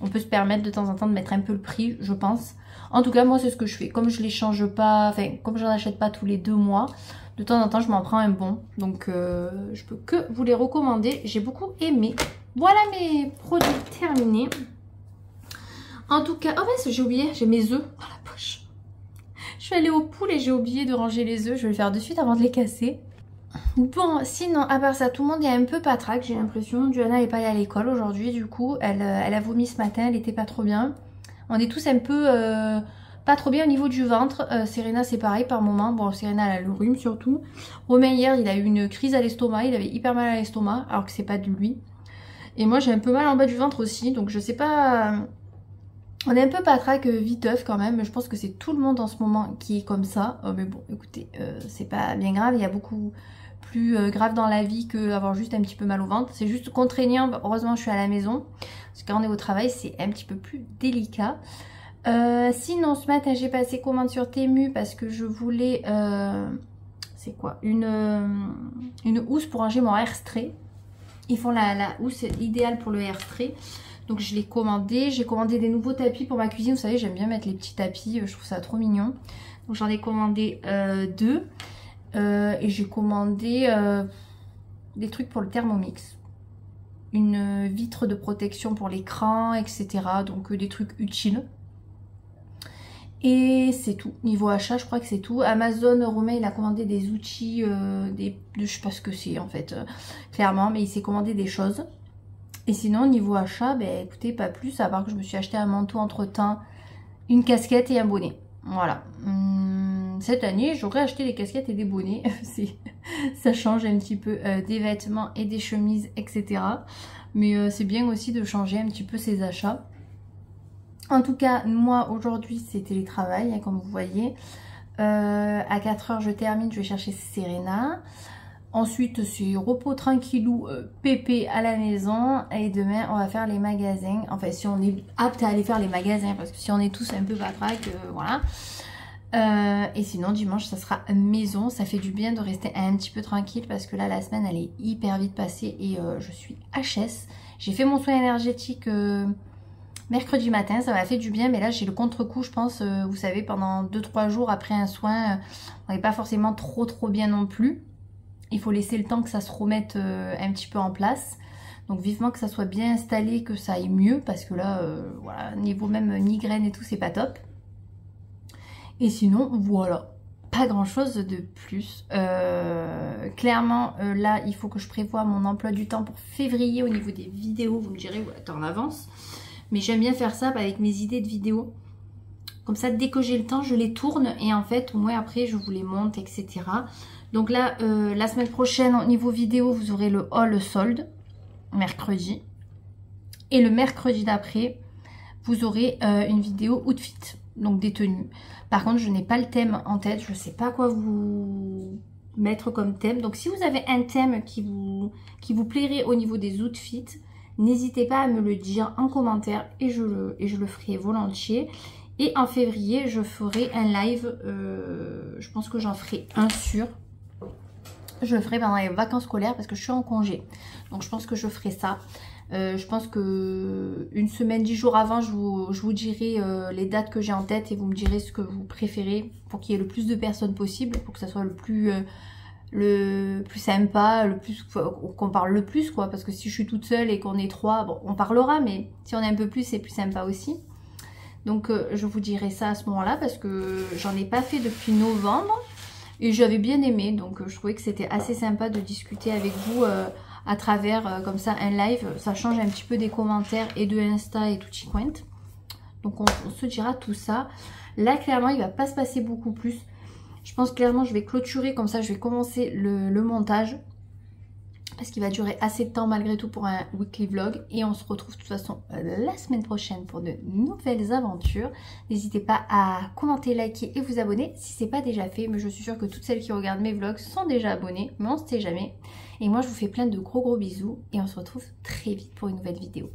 on peut se permettre de temps en temps de mettre un peu le prix, je pense. En tout cas, moi, c'est ce que je fais. Comme je les change pas, enfin, comme j'en achète pas tous les 2 mois, de temps en temps, je m'en prends un bon. Donc, je peux que vous les recommander. J'ai beaucoup aimé. Voilà mes produits terminés. En tout cas, oh mince, j'ai oublié, j'ai mes œufs dans la poche. Je suis allée au pool et j'ai oublié de ranger les œufs. Je vais le faire de suite avant de les casser. Bon, sinon, à part ça, tout le monde est un peu patraque, j'ai l'impression. Duana n'est pas allée à l'école aujourd'hui, du coup. Elle a vomi ce matin, elle était pas trop bien. On est tous un peu pas trop bien au niveau du ventre. Serena, c'est pareil par moment. Bon, Serena, elle a le rhume surtout. Romain, hier, il a eu une crise à l'estomac. Il avait hyper mal à l'estomac, alors que c'est pas de lui. Et moi, j'ai un peu mal en bas du ventre aussi, donc je sais pas... On est un peu patraque viteuf quand même. Je pense que c'est tout le monde en ce moment qui est comme ça. Mais bon, écoutez, c'est pas bien grave. Il y a beaucoup plus grave dans la vie que avoir juste un petit peu mal au ventre. C'est juste contraignant. Heureusement, je suis à la maison. Parce que quand on est au travail, c'est un petit peu plus délicat. Sinon, ce matin, j'ai passé commande sur Temu parce que je voulais... c'est quoi, une housse pour ranger mon hairspray. Ils font la housse idéale pour le hairspray. Donc je l'ai commandé. J'ai commandé des nouveaux tapis pour ma cuisine. Vous savez, j'aime bien mettre les petits tapis. Je trouve ça trop mignon. Donc j'en ai commandé 2. Et j'ai commandé des trucs pour le Thermomix. Une vitre de protection pour l'écran, etc. Donc des trucs utiles. Et c'est tout. Niveau achat, je crois que c'est tout. Amazon, Romain, il a commandé des outils, je sais pas ce que c'est en fait, clairement, mais il s'est commandé des choses. Et sinon, niveau achat, ben écoutez, pas plus, à part que je me suis acheté un manteau entre-temps, une casquette et un bonnet. Voilà. Cette année, j'aurais acheté des casquettes et des bonnets. Ça change un petit peu des vêtements et des chemises, etc. Mais c'est bien aussi de changer un petit peu ses achats. En tout cas, moi, aujourd'hui, c'est télétravail, hein, comme vous voyez. À 4 h, je termine, je vais chercher Serena. Ensuite, c'est repos tranquillou, pépé à la maison. Et demain, on va faire les magasins. Enfin, si on est apte à aller faire les magasins, parce que si on est tous un peu patraque, voilà. Et sinon, dimanche, ça sera maison. Ça fait du bien de rester un petit peu tranquille, parce que là, la semaine, elle est hyper vite passée et je suis HS. J'ai fait mon soin énergétique mercredi matin, ça m'a fait du bien, mais là j'ai le contre-coup, je pense, vous savez, pendant 2-3 jours après un soin, on n'est pas forcément trop bien non plus. Il faut laisser le temps que ça se remette un petit peu en place. Donc vivement que ça soit bien installé, que ça aille mieux, parce que là, voilà, niveau même migraine et tout, c'est pas top. Et sinon, voilà, pas grand chose de plus. Clairement, là, il faut que je prévoie mon emploi du temps pour février au niveau des vidéos. Vous me direz, ouais, t'es en avance. Mais j'aime bien faire ça avec mes idées de vidéos. Comme ça, dès que j'ai le temps, je les tourne. Et en fait, au moins après, je vous les monte, etc. Donc là, la semaine prochaine, au niveau vidéo, vous aurez le haul solde, mercredi. Et le mercredi d'après, vous aurez une vidéo outfit, donc des tenues. Par contre, je n'ai pas le thème en tête. Je ne sais pas quoi vous mettre comme thème. Donc si vous avez un thème qui vous plairait au niveau des outfits, n'hésitez pas à me le dire en commentaire et je le ferai volontiers. Et en février, je ferai un live, je pense que j'en ferai un sûr. Je le ferai pendant les vacances scolaires parce que je suis en congé. Donc je pense que je ferai ça. Je pense que une semaine, 10 jours avant, je vous dirai les dates que j'ai en tête et vous me direz ce que vous préférez pour qu'il y ait le plus de personnes possible, pour que ça soit le plus sympa, qu'on parle le plus, quoi, parce que si je suis toute seule et qu'on est 3, bon, on parlera, mais si on est un peu plus, c'est plus sympa aussi. Donc je vous dirai ça à ce moment-là, parce que j'en ai pas fait depuis novembre, et j'avais bien aimé, donc je trouvais que c'était assez sympa de discuter avec vous à travers, comme ça, un live. Ça change un petit peu des commentaires et de Insta et tout y quint. Donc on se dira tout ça. Là, clairement, il va pas se passer beaucoup plus. Je pense clairement je vais clôturer, comme ça je vais commencer le montage. Parce qu'il va durer assez de temps malgré tout pour un weekly vlog. Et on se retrouve de toute façon la semaine prochaine pour de nouvelles aventures. N'hésitez pas à commenter, liker et vous abonner si ce n'est pas déjà fait. Mais je suis sûre que toutes celles qui regardent mes vlogs sont déjà abonnées. Mais on ne sait jamais. Et moi je vous fais plein de gros bisous. Et on se retrouve très vite pour une nouvelle vidéo.